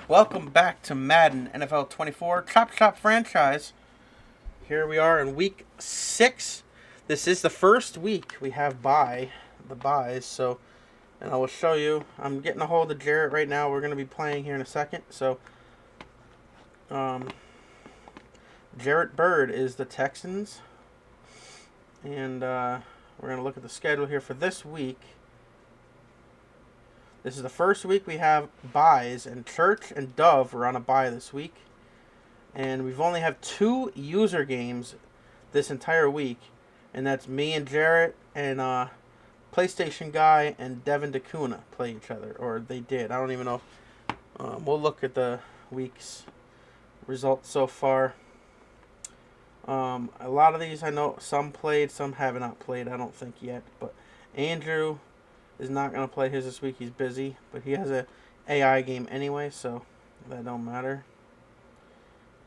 Welcome back to Madden NFL 24 Chop Shop franchise. Here we are in week 6. This is the first week we have the buys. So, and I will show you. I'm getting a hold of Jarrett right now. We're going to be playing here in a second. So, Jarrett Bird is the Texans, and we're going to look at the schedule here for this week. This is the first week we have buys, and Church and Dove are on a bye this week. And we've only have 2 user games this entire week, and that's me and Jarrett and PlayStation Guy and Devin DeCuna play each other, or they did. I don't even know. We'll look at the week's results so far. A lot of these I know some played, some have not played, I don't think yet. But Andrew is not going to play his this week. He's busy, but he has a AI game anyway, so that don't matter.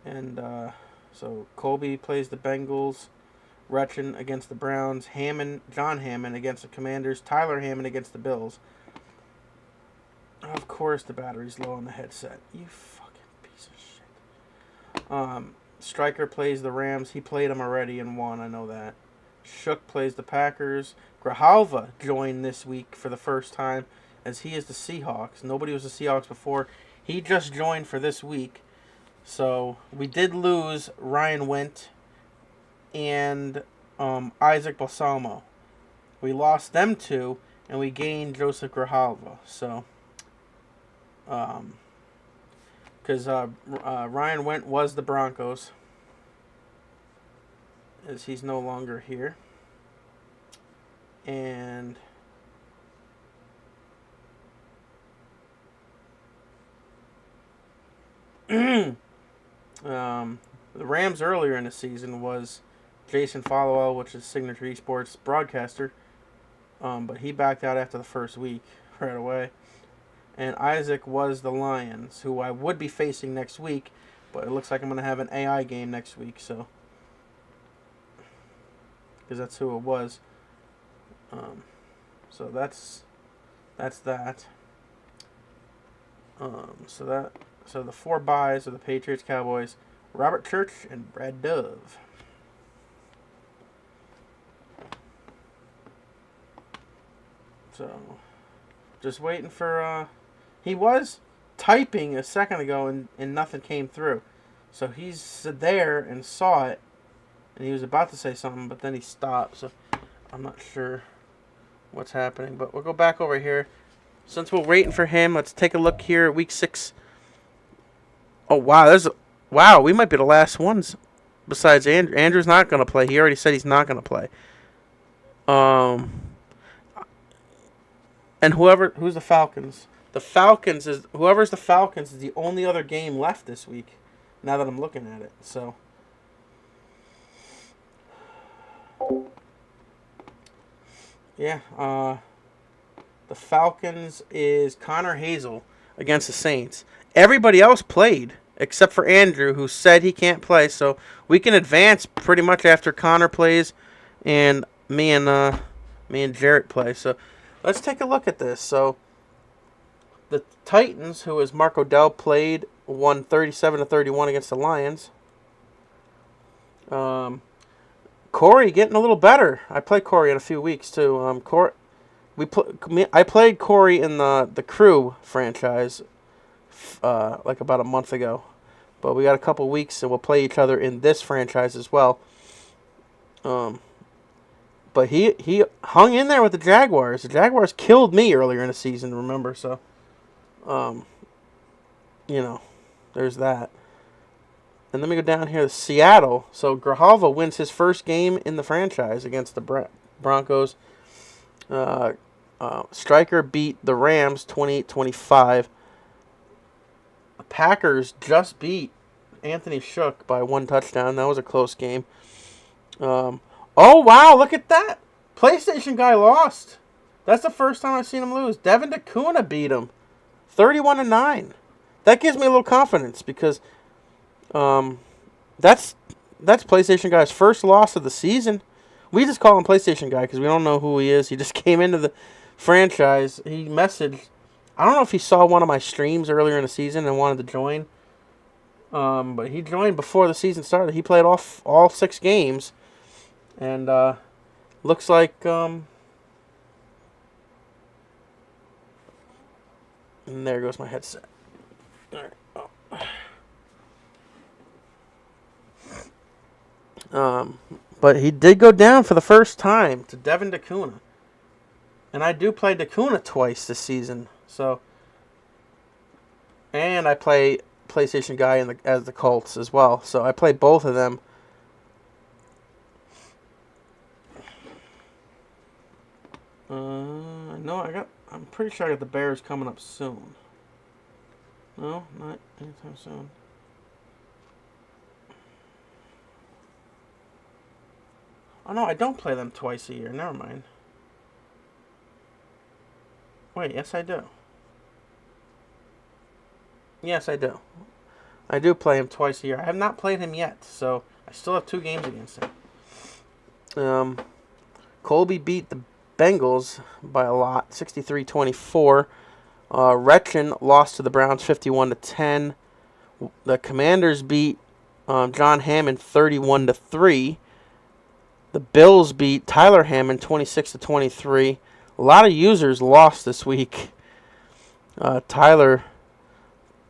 And so Colby plays the Bengals, Retchen against the Browns, John Hammond against the Commanders, Tyler Hammond against the Bills. Of course the battery's low on the headset. You fucking piece of shit. Stryker plays the Rams. He played them already and won, I know that. Shook plays the Packers. Grijalva joined this week for the first time, as he is the Seahawks. Nobody was the Seahawks before. He just joined for this week. So we did lose Ryan Went and Isaac Balsamo. We lost them 2, and we gained Joseph Grijalva. So, because Ryan Went was the Broncos, as he's no longer here. And the Rams earlier in the season was Jason Followell, which is Signature Esports broadcaster, but he backed out after the first week right away. And Isaac was the Lions, who I would be facing next week, but it looks like I'm going to have an AI game next week, so because that's who it was. So that's that. So the 4 buys are the Patriots, Cowboys, Robert Church, and Brad Dove. So just waiting for he was typing a second ago and nothing came through. So he's there and saw it, and he was about to say something, but then he stopped. So I'm not sure what's happening, but we'll go back over here. Since we're waiting for him, let's take a look here at week 6. Oh wow, we might be the last ones besides Andrew. Andrew's not going to play. He already said he's not going to play. And who's the Falcons? Whoever's the Falcons is the only other game left this week, now that I'm looking at it. So yeah, the Falcons is Connor Hazel against the Saints. Everybody else played except for Andrew, who said he can't play. So we can advance pretty much after Connor plays and me and Jarrett play. So let's take a look at this. So the Titans, who is Mark Odell, played, won 37-31 against the Lions. Corey getting a little better. I played Corey in a few weeks too. I played Corey in the Crew franchise like about a month ago, but we got a couple weeks and we'll play each other in this franchise as well. But he hung in there with the Jaguars. The Jaguars killed me earlier in the season, remember? So, there's that. And let me go down here to Seattle. So Grijalva wins his first game in the franchise against the Broncos. Stryker beat the Rams 28-25. The Packers just beat Anthony Shook by 1 touchdown. That was a close game. Oh, wow, look at that. PlayStation Guy lost. That's the first time I've seen him lose. Devin DeCuna beat him 31-9. That gives me a little confidence because that's PlayStation Guy's first loss of the season. We just call him PlayStation Guy because we don't know who he is. He just came into the franchise. He messaged. I don't know if he saw one of my streams earlier in the season and wanted to join. But he joined before the season started. He played all 6 games, and looks like and there goes my headset. All right. But he did go down for the first time to Devin DeCuna. And I do play DeCuna twice this season. So, and I play PlayStation Guy as the Colts as well. So I play both of them. No, I'm pretty sure I got the Bears coming up soon. No, not anytime soon. Oh no, I don't play them twice a year. Never mind. Wait, yes I do. Yes, I do. I do play him twice a year. I have not played him yet, so I still have 2 games against him. Colby beat the Bengals by a lot, 63-24. Retchen lost to the Browns 51-10. The Commanders beat John Hammond 31-3. The Bills beat Tyler Hammond 26-23. A lot of users lost this week. Tyler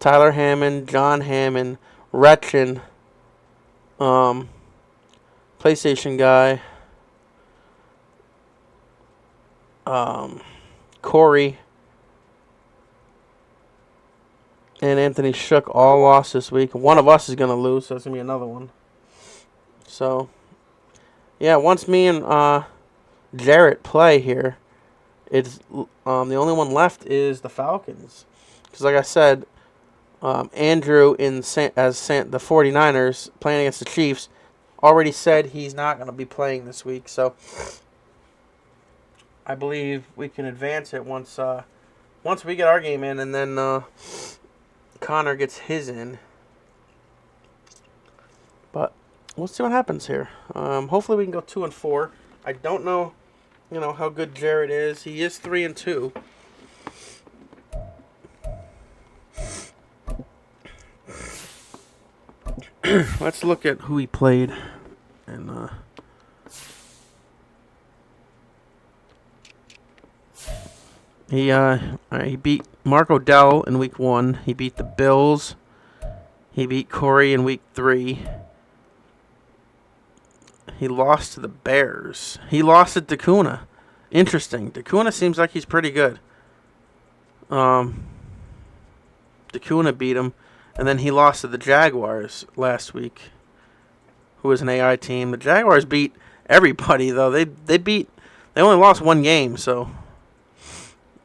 Hammond, John Hammond, Retchen, PlayStation Guy, Corey, and Anthony Shook all lost this week. One of us is going to lose, so it's going to be another one. So, yeah, once me and Jarrett play here, it's the only one left is the Falcons. Because like I said, Andrew the 49ers playing against the Chiefs already said he's not going to be playing this week. So I believe we can advance it once we get our game in, and then Connor gets his in. But we'll see what happens here. Hopefully we can go 2-4. I don't know, how good Jarrett is. He is 3-2. Let's look at who he played. And he beat Mark Odell in week 1. He beat the Bills. He beat Corey in week 3. He lost to the Bears. He lost to DeCuna. Interesting. DeCuna seems like he's pretty good. DeCuna beat him. And then he lost to the Jaguars last week, who was an AI team. The Jaguars beat everybody, though. They only lost 1 game, so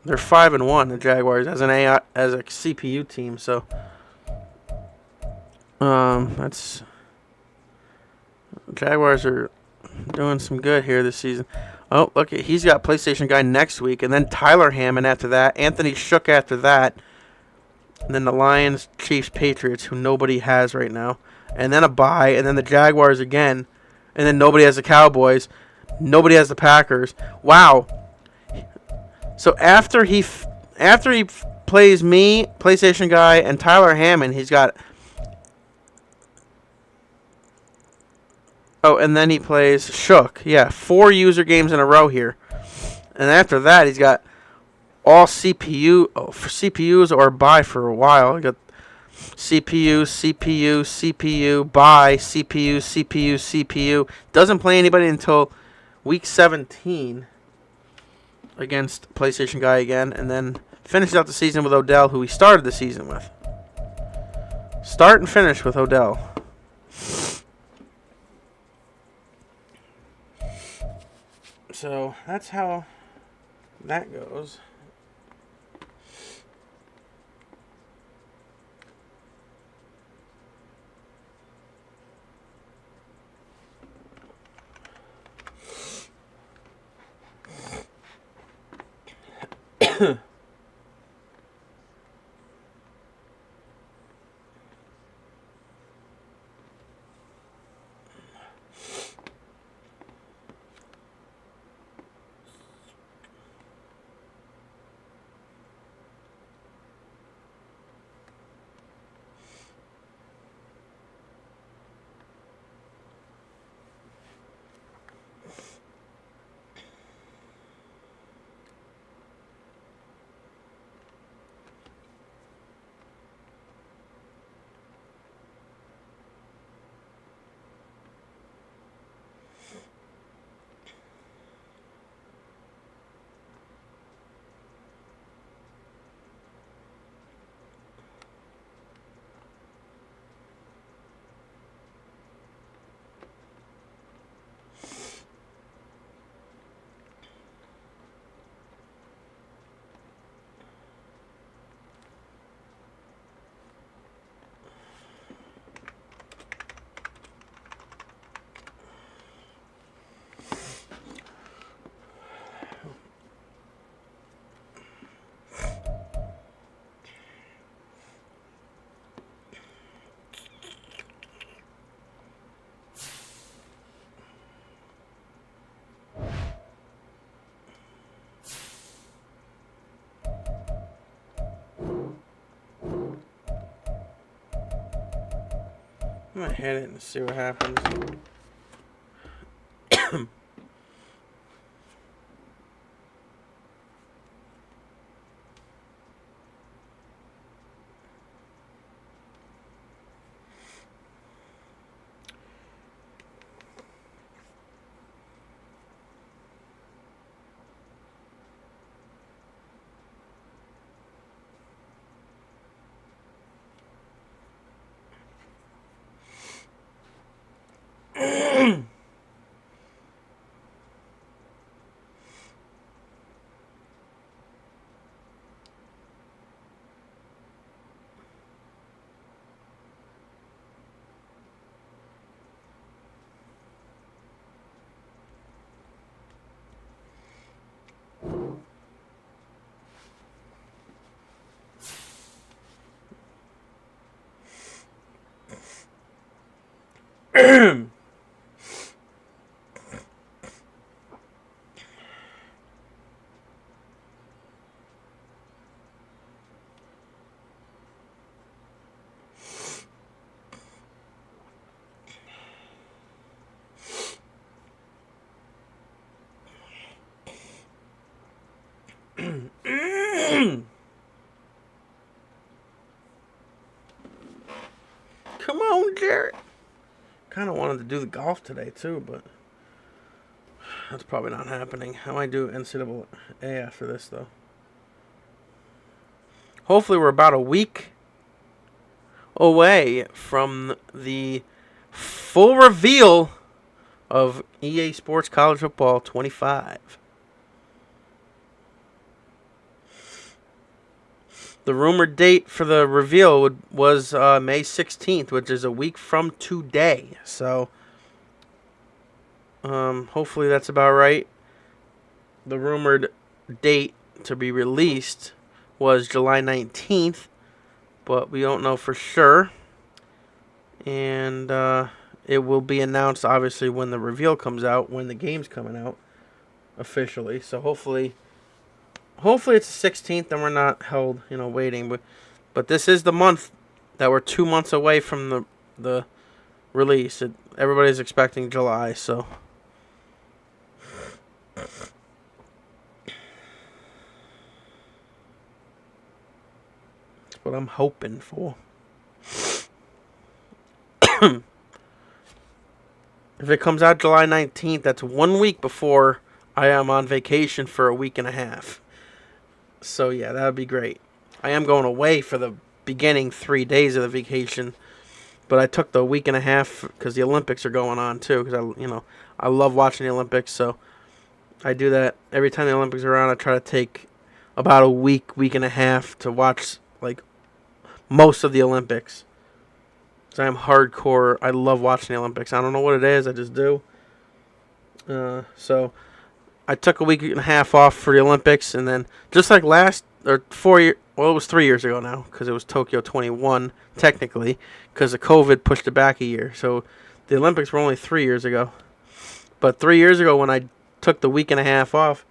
they're 5-1. The Jaguars as a CPU team. So that's Jaguars are doing some good here this season. Oh, look, he's got PlayStation Guy next week, and then Tyler Hammond after that, Anthony Shook after that, and then the Lions, Chiefs, Patriots, who nobody has right now, and then a bye, and then the Jaguars again, and then nobody has the Cowboys, nobody has the Packers. Wow. So after he plays me, PlayStation Guy, and Tyler Hammond, he's got. Oh, and then he plays Shook. Yeah, 4 user games in a row here. And after that, he's got all CPUs or buy for a while. He got CPU, buy, CPU. Doesn't play anybody until week 17 against PlayStation Guy again. And then finishes out the season with Odell, who he started the season with. Start and finish with Odell. So that's how that goes. I'm gonna hit it and see what happens. Come on, Jarrett. Kind of wanted to do the golf today too, but that's probably not happening. I might do NCAA after this though. Hopefully, we're about a week away from the full reveal of EA Sports College Football 25. The rumored date for the reveal was May 16th, which is a week from today. So, hopefully that's about right. The rumored date to be released was July 19th, but we don't know for sure. And it will be announced, obviously, when the reveal comes out, when the game's coming out officially. So hopefully it's the 16th and we're not held, waiting. But this is the month that we're 2 months away from the release. Everybody's expecting July, so. That's what I'm hoping for. If it comes out July 19th, that's 1 week before I am on vacation for a week and a half. So, yeah, that would be great. I am going away for the beginning 3 days of the vacation, but I took the week and a half because the Olympics are going on, too, because, I love watching the Olympics, so I do that. Every time the Olympics are on, I try to take about a week and a half to watch, most of the Olympics. So I'm hardcore. I love watching the Olympics. I don't know what it is. I just do. So I took a week and a half off for the Olympics, and then just like it was 3 years ago now, because it was Tokyo 21, technically, because of COVID pushed it back a year. So the Olympics were only 3 years ago. But 3 years ago, when I took the week and a half off,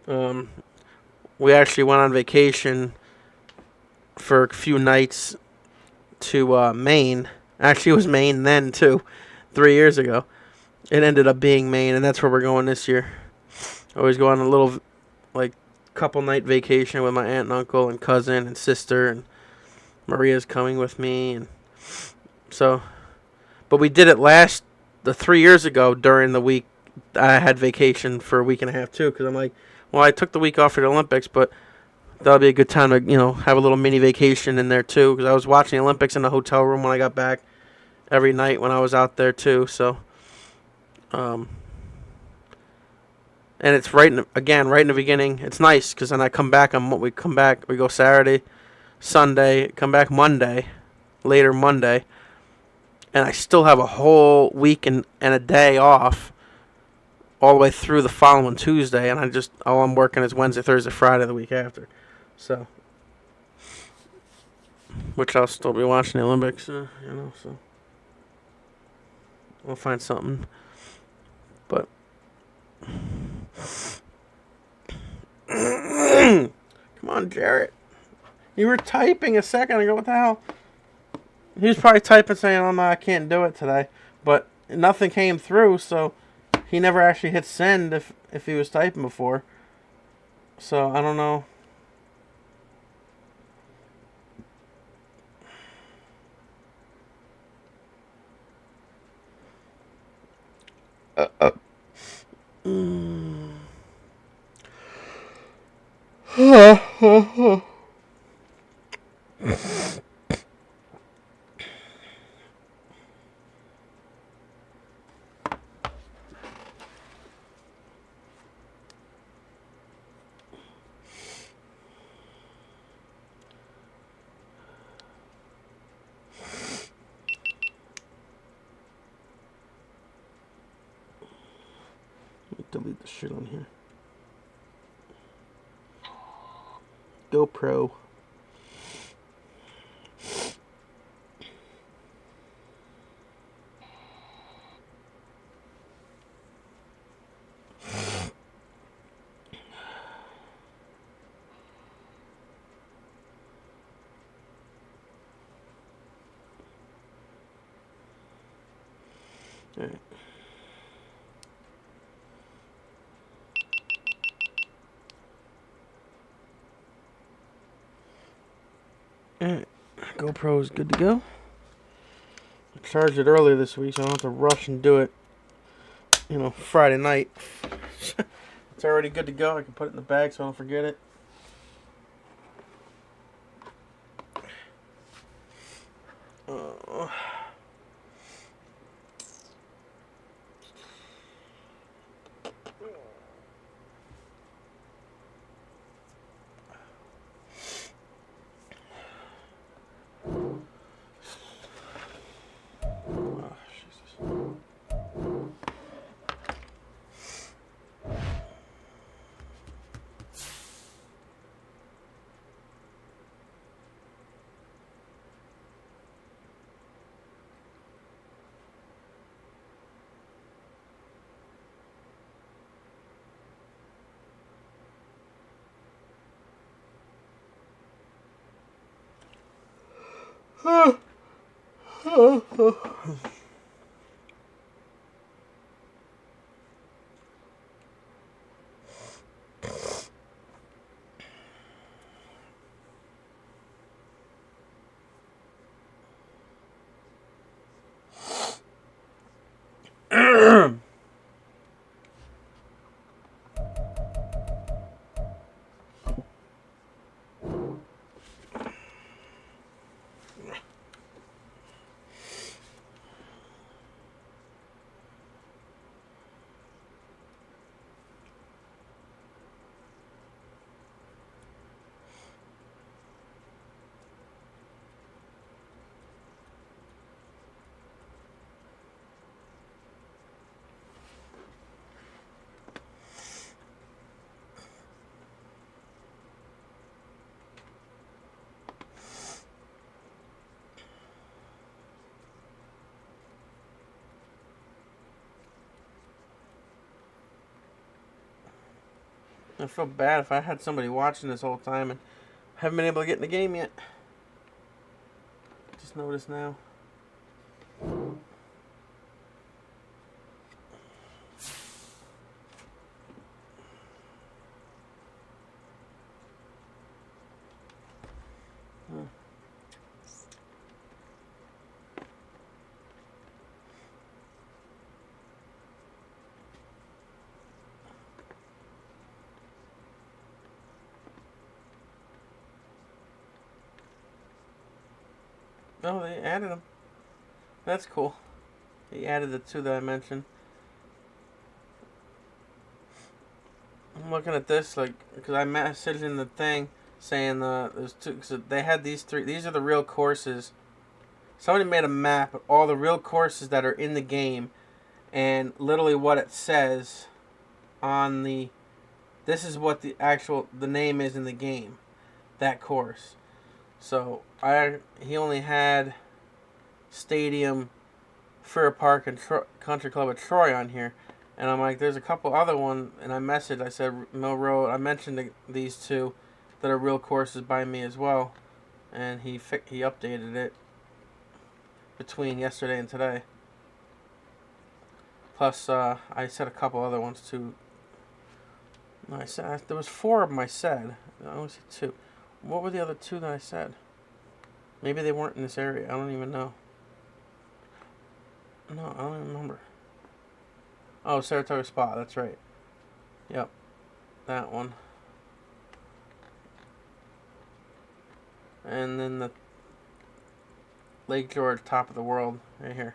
we actually went on vacation for a few nights to Maine. Actually, it was Maine then, too, 3 years ago. It ended up being Maine, and that's where we're going this year. I always go on a little, couple night vacation with my aunt and uncle and cousin and sister, and Maria's coming with me. And so, but we did it the 3 years ago during the week. I had vacation for a week and a half, too, because I'm like, well, I took the week off for the Olympics, but that'll be a good time to, have a little mini vacation in there, too, because I was watching the Olympics in the hotel room when I got back every night when I was out there, too. So, and it's right in the beginning. It's nice because then I come back we go Saturday, Sunday, come back later Monday, and I still have a whole week and a day off all the way through the following Tuesday, and all I'm working is Wednesday, Thursday, Friday the week after. So, which I'll still be watching the Olympics, so we'll find something. But come on, Jarrett. You were typing a second ago. What the hell? He was probably typing saying, "Oh no, I can't do it today," but nothing came through, so he never actually hit send if he was typing before. So I don't know. Mm. Delete the shit on here. GoPro. Alright. Alright. GoPro is good to go. I charged it earlier this week, so I don't have to rush and do it, Friday night. It's already good to go. I can put it in the bag so I don't forget it. I feel bad if I had somebody watching this whole time and haven't been able to get in the game yet. Just noticed now. Oh, they added them. That's cool. They added the two that I mentioned. I'm looking at this, because I messaged in the thing saying there's two, because they had these three. These are the real courses. Somebody made a map of all the real courses that are in the game, and literally what it says on the. This is what the name is in the game, that course. So he only had Stadium, Fair Park, and Country Club of Troy on here, and I'm like, there's a couple other ones, and I said Mill Road. I mentioned these two that are real courses by me as well, and he updated it. between yesterday and today. Plus, I said a couple other ones too. No, I said there was 4 of them. I said I only said 2. What were the other 2 that I said? Maybe they weren't in this area. I don't even know. No, I don't even remember. Oh, Saratoga Spa. That's right. Yep, that one. And then the Lake George, top of the world, right here.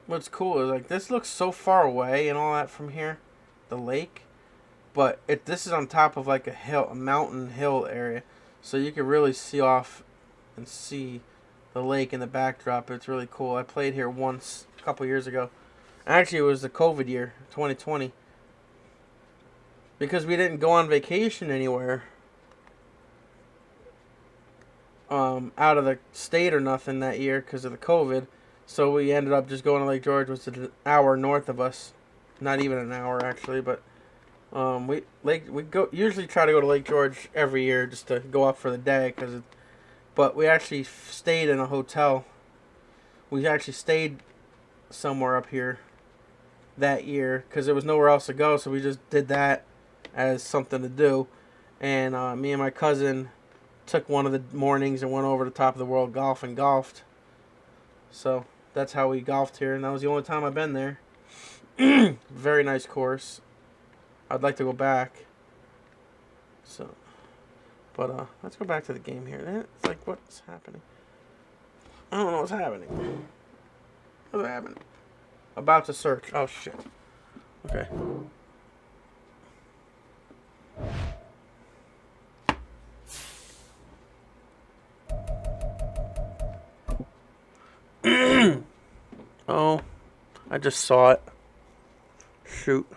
What's cool is like this looks so far away and all that from here, the lake, but this is on top of like a hill, a mountain hill area, so you can really see off and see the lake in the backdrop. It's really cool. I played here once a couple years ago. Actually, it was the COVID year, 2020, because we didn't go on vacation anywhere out of the state or nothing that year because of the COVID. So we ended up just going to Lake George, which is an hour north of us. Not even an hour actually, but we usually try to go to Lake George every year just to go up for the day but we actually stayed in a hotel. We actually stayed somewhere up here that year because there was nowhere else to go, so we just did that as something to do. And me and my cousin took one of the mornings and went over to Top of the World Golf and golfed. So that's how we golfed here, and that was the only time I've been there. Very nice course. I'd like to go back. So, but let's go back to the game here. It's like, what's happening? I don't know what's happening. What's happening? About to search. Oh shit. Okay. Oh, I just saw it. Shoot.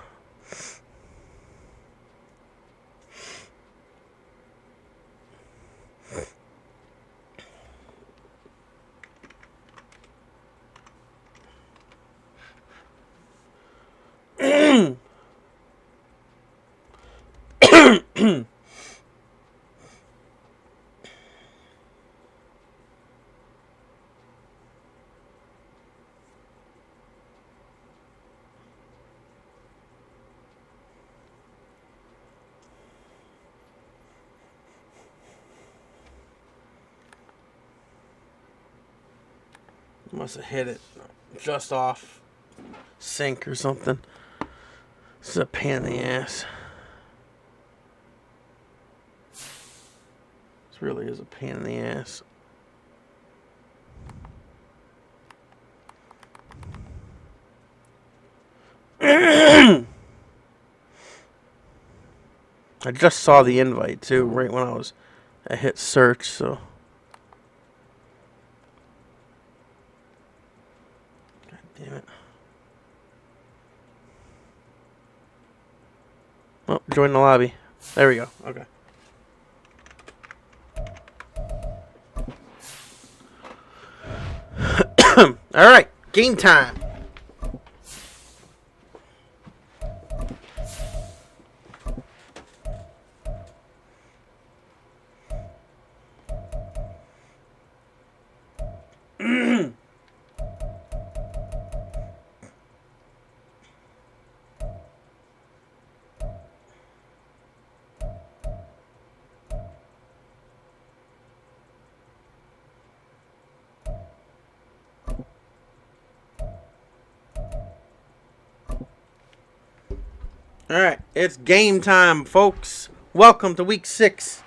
Must have hit it just off sink or something. This is a pain in the ass. This really is a pain in the ass. I just saw the invite too, right when I hit search, so. God damn it. Oh, join the lobby. There we go. Okay. All right, game time. All right, it's game time, folks. Welcome to week 6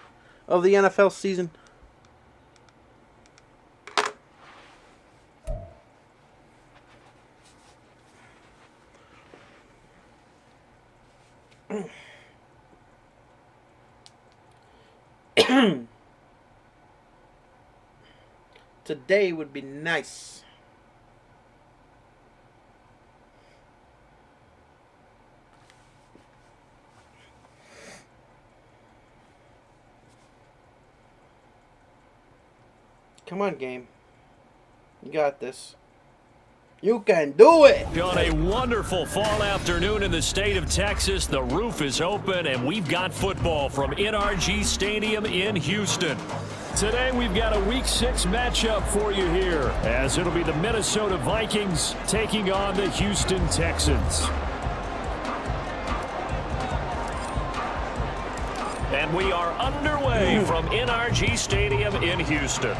of the NFL season. Today would be nice. Come on, game. You got this. You can do it! On a wonderful fall afternoon in the state of Texas, the roof is open, and we've got football from NRG Stadium in Houston. Today, we've got a Week 6 matchup for you here, as it'll be the Minnesota Vikings taking on the Houston Texans. And we are underway from NRG Stadium in Houston.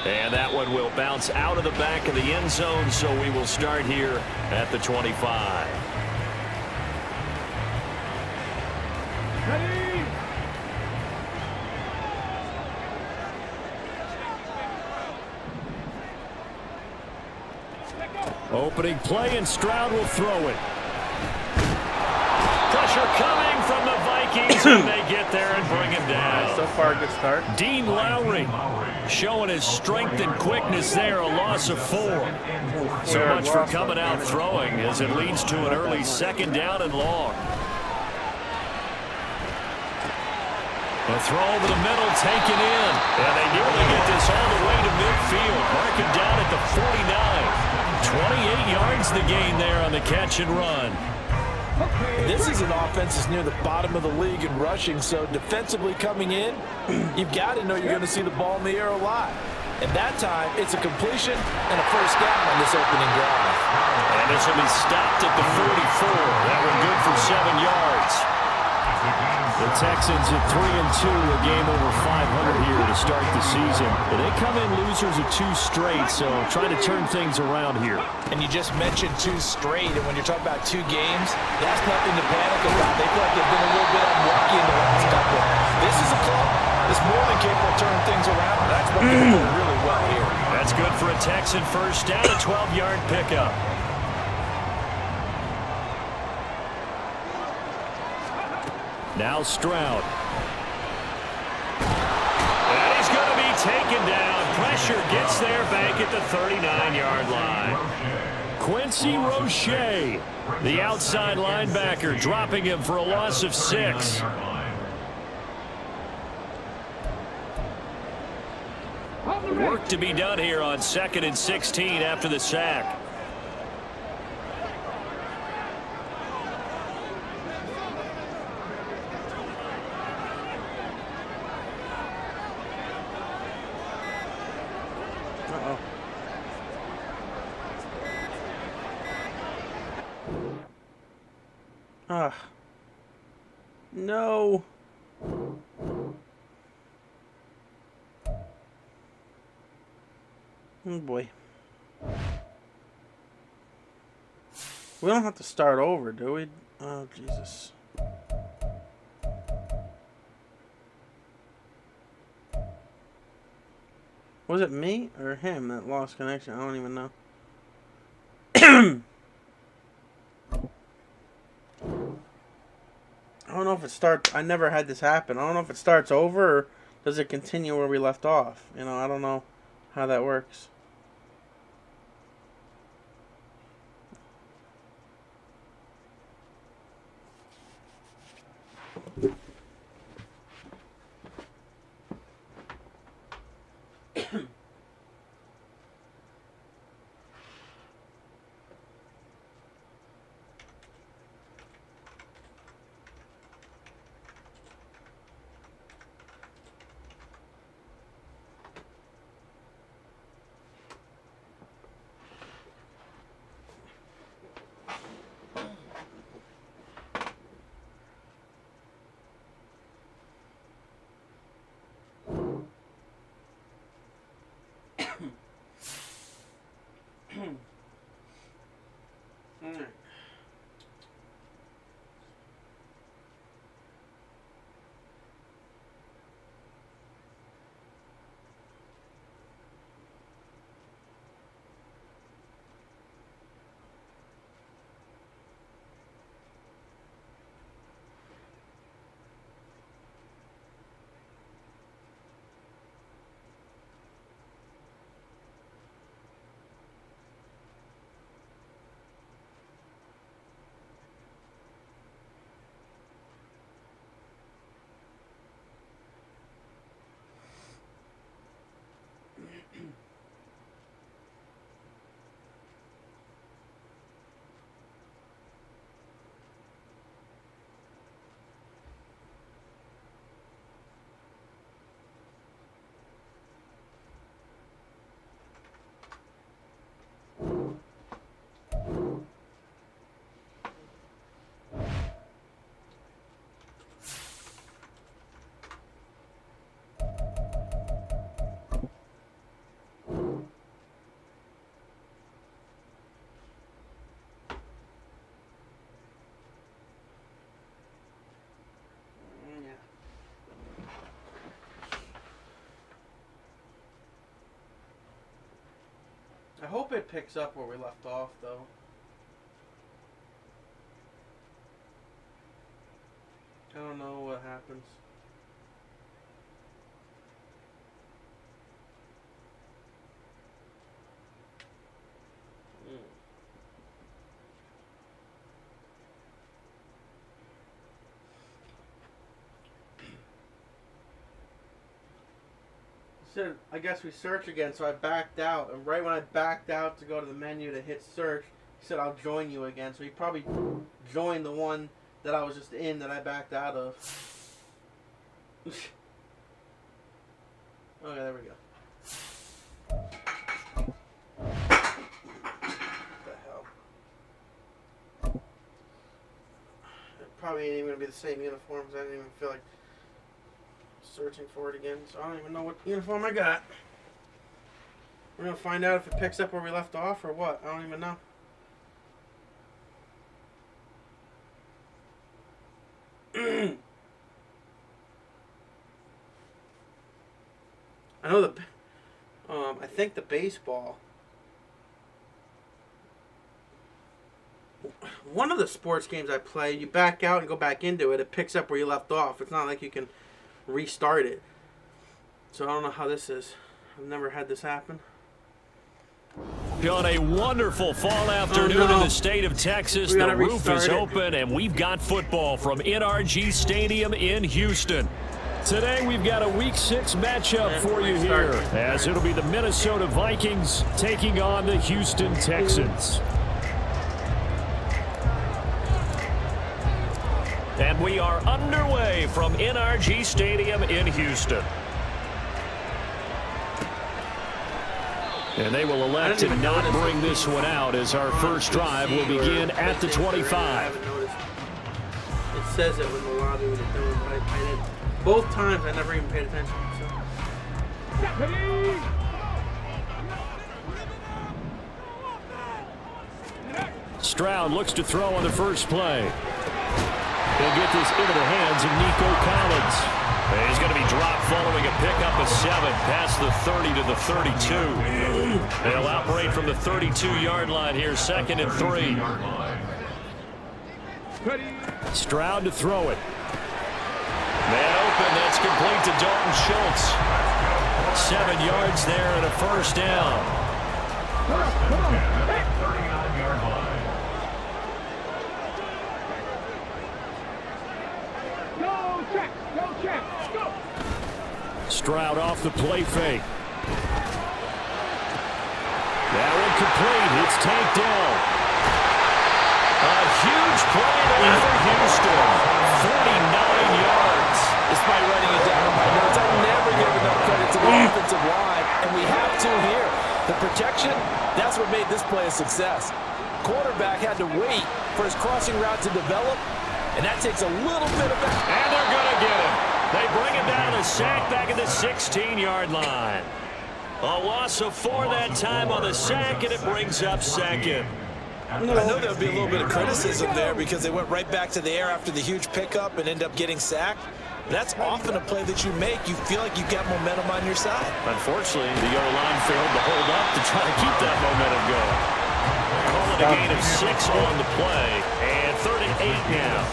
And that one will bounce out of the back of the end zone, so we will start here at the 25. Ready? Opening play, and Stroud will throw it. Pressure coming from the Vikings, and they get there and bring him down. So far, a good start. Dean Lowry showing his strength and quickness there, a loss of 4. So much for coming out throwing as it leads to an early 2nd down and long. A throw over the middle taken in, and they nearly get this all the way to midfield. Mark him down at the 49. 28 yards the gain there on the catch and run. This is an offense that's near the bottom of the league in rushing, so defensively coming in, you've got to know you're going to see the ball in the air a lot. And that time, it's a completion and a 1st down on this opening drive. And this will be stopped at the 44. That one good for 7 yards. The Texans at 3-2, a game over 500 here to start the season. But they come in losers of 2 straight, so trying to turn things around here. And you just mentioned 2 straight, and when you're talking about 2 games, that's nothing to panic about. They feel like they've been a little bit unlucky in the last couple. This is a club that's more than capable of turning things around. That's what they're doing really well here. That's good for a Texan 1st down, a 12-yard pickup. Now Stroud. And he's going to be taken down. Pressure gets there back at the 39-yard line. Quincy Roche, the outside linebacker, dropping him for a loss of 6. Work to be done here on 2nd and 16 after the sack. No. Oh boy. We don't have to start over, do we? Oh, Jesus. Was it me or him that lost connection? I don't even know. I don't know if it starts. I never had this happen. I don't know if it starts over or does it continue where we left off. You know, I don't know how that works. hope it picks up where we left off, though. I don't know what happens. I guess we search again, so I backed out. And right when I backed out to go to the menu to hit search, he said, I'll join you again. So he probably joined the one that I was just in that I backed out of. Okay, there we go. What the hell? It probably ain't even going to be the same uniforms. I didn't even feel like searching for it again, so I don't even know what uniform I got. We're gonna find out if it picks up where we left off or what. I don't even know. I know I think the baseball. One of the sports games I play, you back out and go back into it. It picks up where you left off. It's not like you can restart it. So I don't know how this is. I've never had this happen. On a wonderful fall afternoon in the state of Texas, the roof is open and we've got football from NRG Stadium in Houston. Today we've got a Week 6 matchup for you here, as it'll be the Minnesota Vikings taking on the Houston Texans. And we are underway from NRG Stadium in Houston. And they will elect to not bring this one out as our first drive will begin at the 25. It says it when the lobby was doing, but I didn't. Both times I never even paid attention. So. Stroud looks to throw on the first play. He'll get this into the hands of Nico Collins. And he's going to be dropped following a pickup of 7 past the 30 to the 32. They'll operate from the 32-yard line here, 2nd and 3. Stroud to throw it. Man open, that's complete to Dalton Schultz. 7 yards there and a first down. Stroud off the play fake. That one complete. It's tanked down. A huge play there for Houston. 49 yards. Despite running it down in my notes, I never give enough credit to the offensive line, and we have to here. The protection, that's what made this play a success. Quarterback had to wait for his crossing route to develop, and that takes a little bit of effort. And they're going to get him. They bring him down, a sack back at the 16-yard line. A loss of 4 that time on the sack, and it brings up 2nd. I know there would be a little bit of criticism there because they went right back to the air after the huge pickup and end up getting sacked. That's often a play that you make. You feel like you've got momentum on your side. Unfortunately, the O-line failed to hold up to try to keep that momentum going. Call it a gain of 6 on the play, and 3rd and 8 now.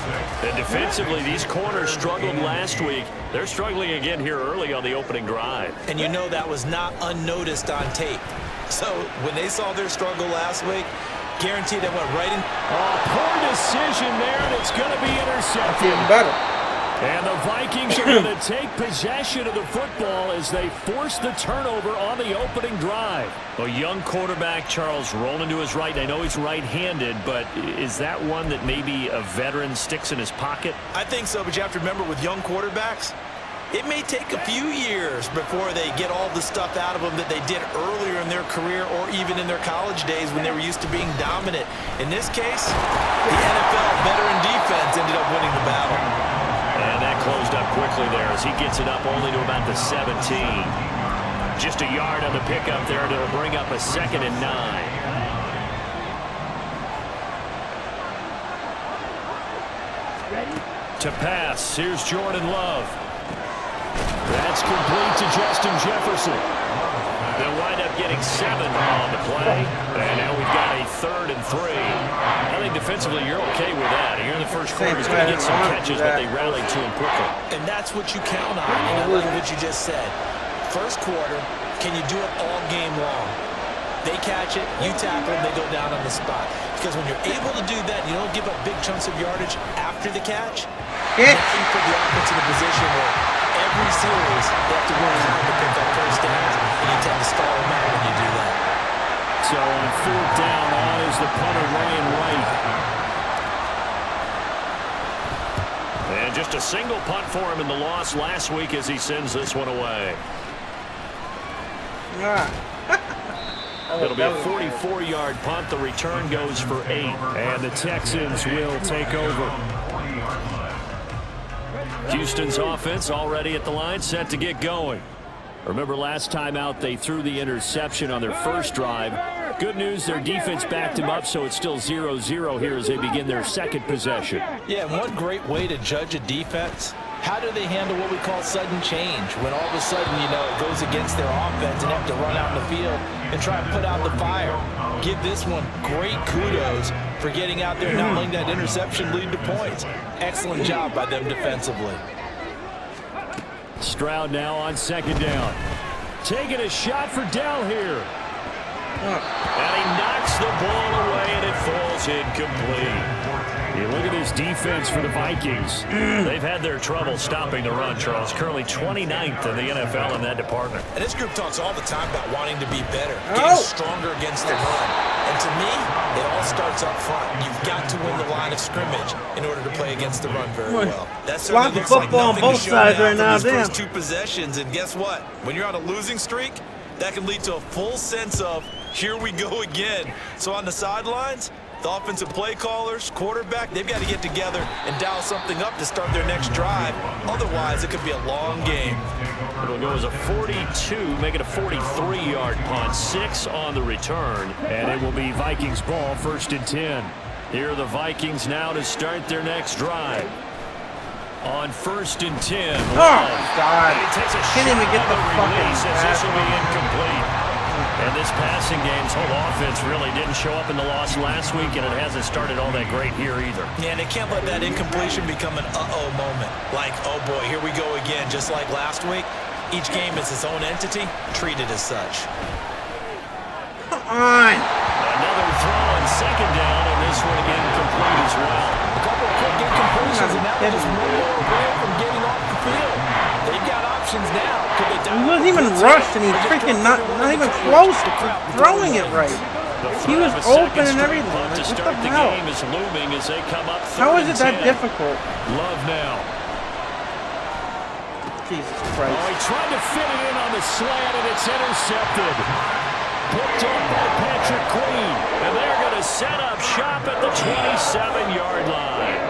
And defensively, these corners struggled last week. They're struggling again here early on the opening drive. And you know that was not unnoticed on tape. So when they saw their struggle last week, guaranteed they went right in. Oh, poor decision there, and it's going to be intercepted. That's even better. And the Vikings are going to take possession of the football as they force the turnover on the opening drive. A young quarterback, Charles, rolling to his right. I know he's right-handed, but is that one that maybe a veteran sticks in his pocket? I think so, but you have to remember with young quarterbacks, it may take a few years before they get all the stuff out of them that they did earlier in their career or even in their college days when they were used to being dominant. In this case, the NFL veteran defense ended up winning the battle. And that closed up quickly there as he gets it up only to about the 17. Just a yard on the pickup there to bring up a 2nd and 9. To pass, here's Jordan Love. That's complete to Justin Jefferson. They'll wind up getting 7 on the play. And now we've got a 3rd and 3. I think defensively you're okay with that. Here in the first quarter, he's going to get some catches, but they rallied to him quickly. And that's what you count on. And I like what you just said. First quarter, can you do it all game long? They catch it, you tackle them, they go down on the spot. Because when you're able to do that, you don't give up big chunks of yardage after the catch. You put the offense in a position where every series they have to work hard to pick up first downs, and you tend to stall them out when you do that. So on 4th down, on is the punter, Ryan Wright. And just a single punt for him in the loss last week as he sends this one away. It'll be a 44-yard punt. The return goes for 8. And the Texans will take over. Houston's offense already at the line, set to get going. Remember last time out they threw the interception on their first drive. Good news, their defense backed him up, so it's still 0-0 here as they begin their second possession. Yeah, one great way to judge a defense, how do they handle what we call sudden change? When all of a sudden, you know, it goes against their offense and have to run out in the field and try and put out the fire. Give this one great kudos for getting out there and not letting that interception lead to points. Excellent job by them defensively. Stroud now on 2nd down. Taking a shot for Dell here. And he knocks the ball away, and it falls incomplete. You look at this defense for the Vikings. They've had their trouble stopping the run, Charles. Currently 29th in the NFL in that department. And this group talks all the time about wanting to be better, getting stronger against the run. And to me, it all starts up front. You've got to win the line of scrimmage in order to play against the run very well. That certainly looks like nothing to show now from these first 2 possessions. And guess what? When you're on a losing streak, that can lead to a full sense of, here we go again. So on the sidelines, the offensive play callers, quarterback, they've got to get together and dial something up to start their next drive. Otherwise, it could be a long game. It'll go as a 42, make it a 43-yard punt, 6 on the return, and it will be Vikings ball, 1st and 10. Here are the Vikings now to start their next drive. On 1st and 10. Oh, God. And he takes a Can't even get the release fucking as this will be incomplete. And this passing game's whole offense really didn't show up in the loss last week, and it hasn't started all that great here either. Yeah, and they can't let that incompletion become an uh-oh moment. Like, oh boy, here we go again. Just like last week, each game is its own entity, treated as such. Come on. Another throw on 2nd down, and this one again complete as well. A couple of quick incompletions, and that was just one more away from getting off the field. They've got options now. He wasn't even rushed, and he's freaking not even close to throwing it right. He was open and everything. Like, To start the game is looming as they come up. How is it that difficult? Love now. Jesus Christ. Oh, he tried to fit it in on the slant, and it's intercepted. Picked up by Patrick Queen, and they're going to set up shop at the 27-yard line.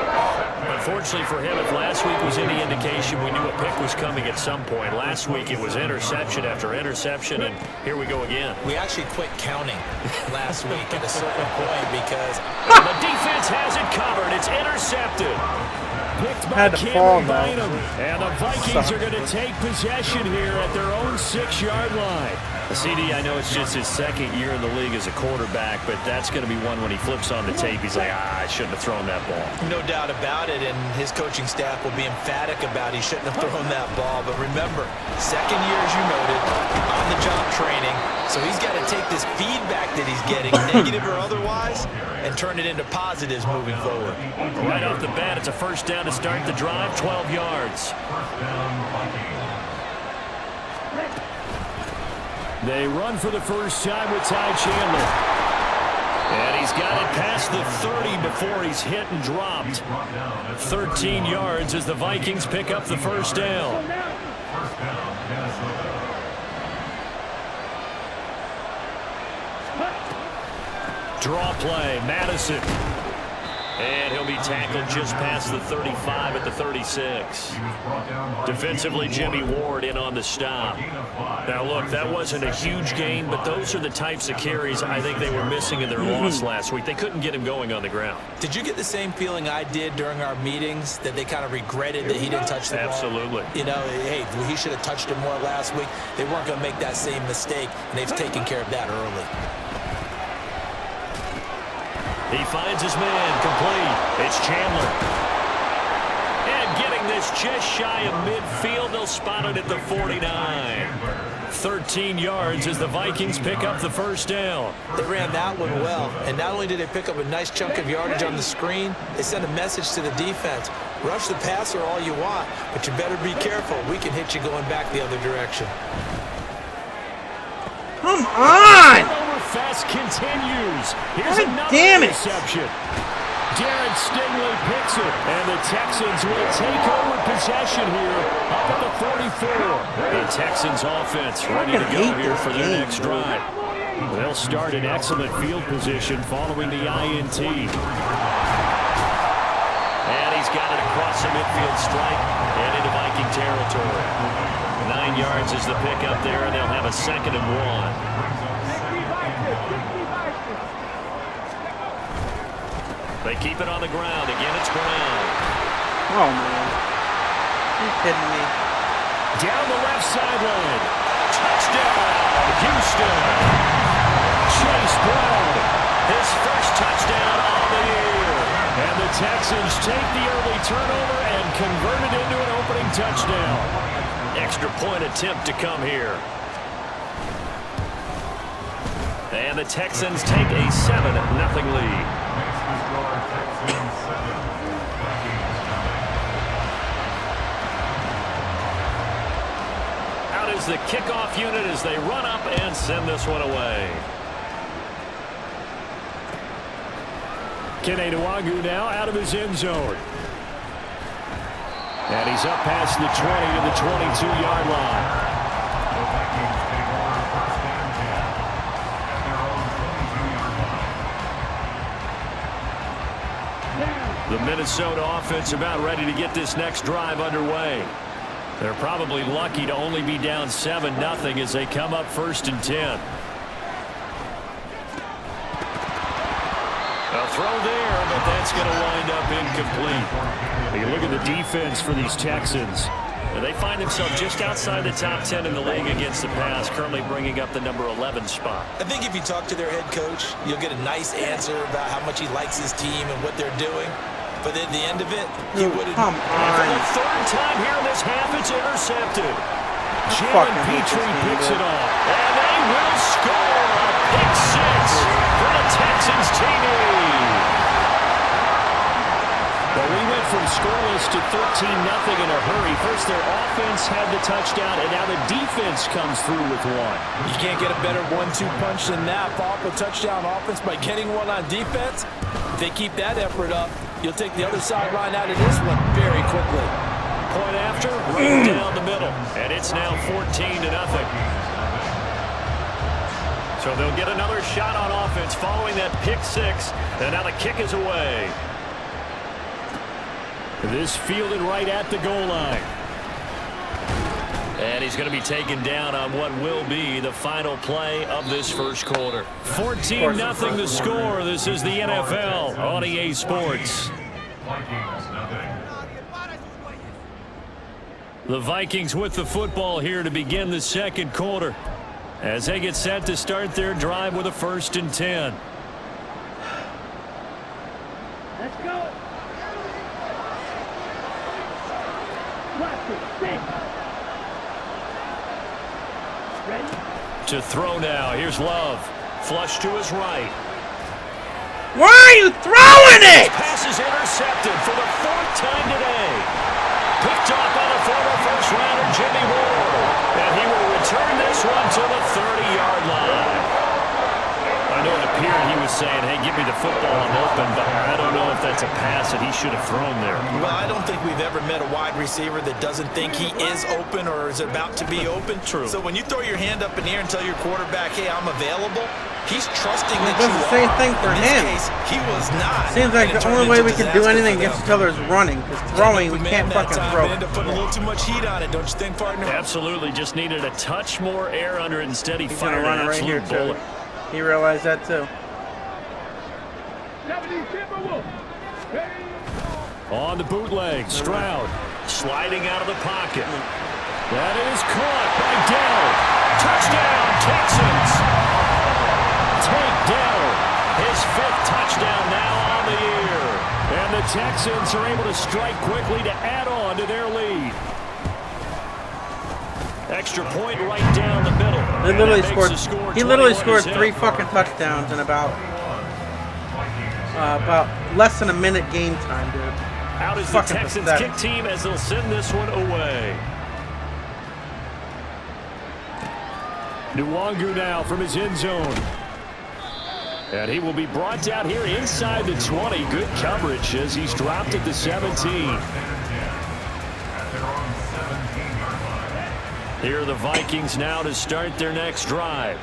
Unfortunately for him, if last week was any indication, we knew a pick was coming at some point. Last week it was interception after interception, and here we go again. We actually quit counting last week at a certain point because the defense has it covered. It's intercepted. Picked by Cameron Bynum. And the Vikings are going to take possession here at their own 6-yard line. CD, I know it's just his 2nd year in the league as a quarterback, but that's going to be one when he flips on the tape, he's like, I shouldn't have thrown that ball. No doubt about it, and his coaching staff will be emphatic about he shouldn't have thrown that ball. But remember, 2nd year, as you noted, on-the-job training, so he's got to take this feedback that he's getting, negative or otherwise, and turn it into positives moving forward. Right off the bat, it's a 1st down to start the drive, 12 yards. They run for the first time with Ty Chandler. And he's got it past the 30 before he's hit and dropped. 13 yards as the Vikings pick up the 1st down. Draw play, Madison. And he'll be tackled just past the 35 at the 36. Defensively, Jimmy Ward in on the stop. Now, look, that wasn't a huge gain, but those are the types of carries I think they were missing in their loss last week. They couldn't get him going on the ground. Did you get the same feeling I did during our meetings, that they kind of regretted that he didn't touch the ball? Absolutely. You know, hey, he should have touched it more last week. They weren't going to make that same mistake, and they've taken care of that early. He finds his man, complete. It's Chandler. And getting this just shy of midfield, they'll spot it at the 49. 13 yards as the Vikings pick up the first down. They ran that one well, and not only did they pick up a nice chunk of yardage on the screen, they sent a message to the defense. Rush the passer all you want, but you better be careful. We can hit you going back the other direction. Come on! Fast continues. Here's God another damn it. interception. Jarrett Stingley picks it, and the Texans will take over possession here up at the 44. The Texans offense ready to go here for their next drive. They'll start in excellent field position following the INT. And he's got it across the midfield stripe and into Viking territory. 9 yards is the pickup there, and they'll have a 2nd and 1. They keep it on the ground. Again, it's Brown. Oh, man. Are you kidding me? Down the left sideline. Touchdown, Houston. Chase Brown, his first touchdown on the year. And the Texans take the early turnover and convert it into an opening touchdown. Extra point attempt to come here. And the Texans take a 7-0 lead. Out is the kickoff unit as they run up and send this one away. Kene Nwangwu now out of his end zone. And he's up past the 20 to the 22-yard line. The Minnesota offense about ready to get this next drive underway. They're probably lucky to only be down 7-0 as they come up 1st and 10. A throw there, but that's going to wind up incomplete. You look at the defense for these Texans. They find themselves just outside the top 10 in the league against the pass, currently bringing up the number 11 spot. I think if you talk to their head coach, you'll get a nice answer about how much he likes his team and what they're doing. But at the end of it, he wouldn't. Come And for on. the 3rd time here in this half, it's intercepted. Jalen Petrie picks it off. And they will score a pick 6 for the Texans TD. Well, we went from scoreless to 13-0 in a hurry. First, their offense had the touchdown, and now the defense comes through with one. You can't get a better 1-2 punch than that. Follow up a touchdown offense by getting one on defense. If they keep that effort up, you'll take the other sideline out of this one very quickly. Point after, right down the middle. And it's now 14-0. So they'll get another shot on offense following that pick 6. And now the kick is away. This fielded right at the goal line. And he's going to be taken down on what will be the final play of this first quarter. 14-0 the score. This is the NFL on EA Sports. The Vikings with the football here to begin the second quarter as they get set to start their drive with a 1st and 10. Let's go. To throw now. Here's Love. Flush to his right. Why are you throwing it? Pass is intercepted for the 4th time today. Picked off by the former first-rounder Jimmy Ward. And he will return this one to the 30-yard line. I know it appeared he was saying, hey, give me the football, I'm open, but I don't know if that's a pass that he should have thrown there. Well, I don't think we've ever met a wide receiver that doesn't think he is open or is about to be open. True. So when you throw your hand up in the air and tell your quarterback, hey, I'm available, He's trusting that does the same thing for him. Case, he was not. Seems like the only way we can do anything against each other is running. Because throwing, we can't fucking throw. Ended up putting a little too much heat on it, don't you think, partner? Absolutely, just needed a touch more air under it. Instead, he fired an right here absolute bullet. He realized that too. On the bootleg, Stroud sliding out of the pocket. That is caught by Dell. Touchdown, Texans. Take Dell, his 5th touchdown now on the year. And the Texans are able to strike quickly to add on to their lead. Extra point right down the middle. He literally scored 3 fucking touchdowns in about less than a minute game time, dude. Out is the Texans kick team as they'll send this one away. Nwangu now from his end zone. And he will be brought down here inside the 20. Good coverage as he's dropped at the 17. Here are the Vikings now to start their next drive.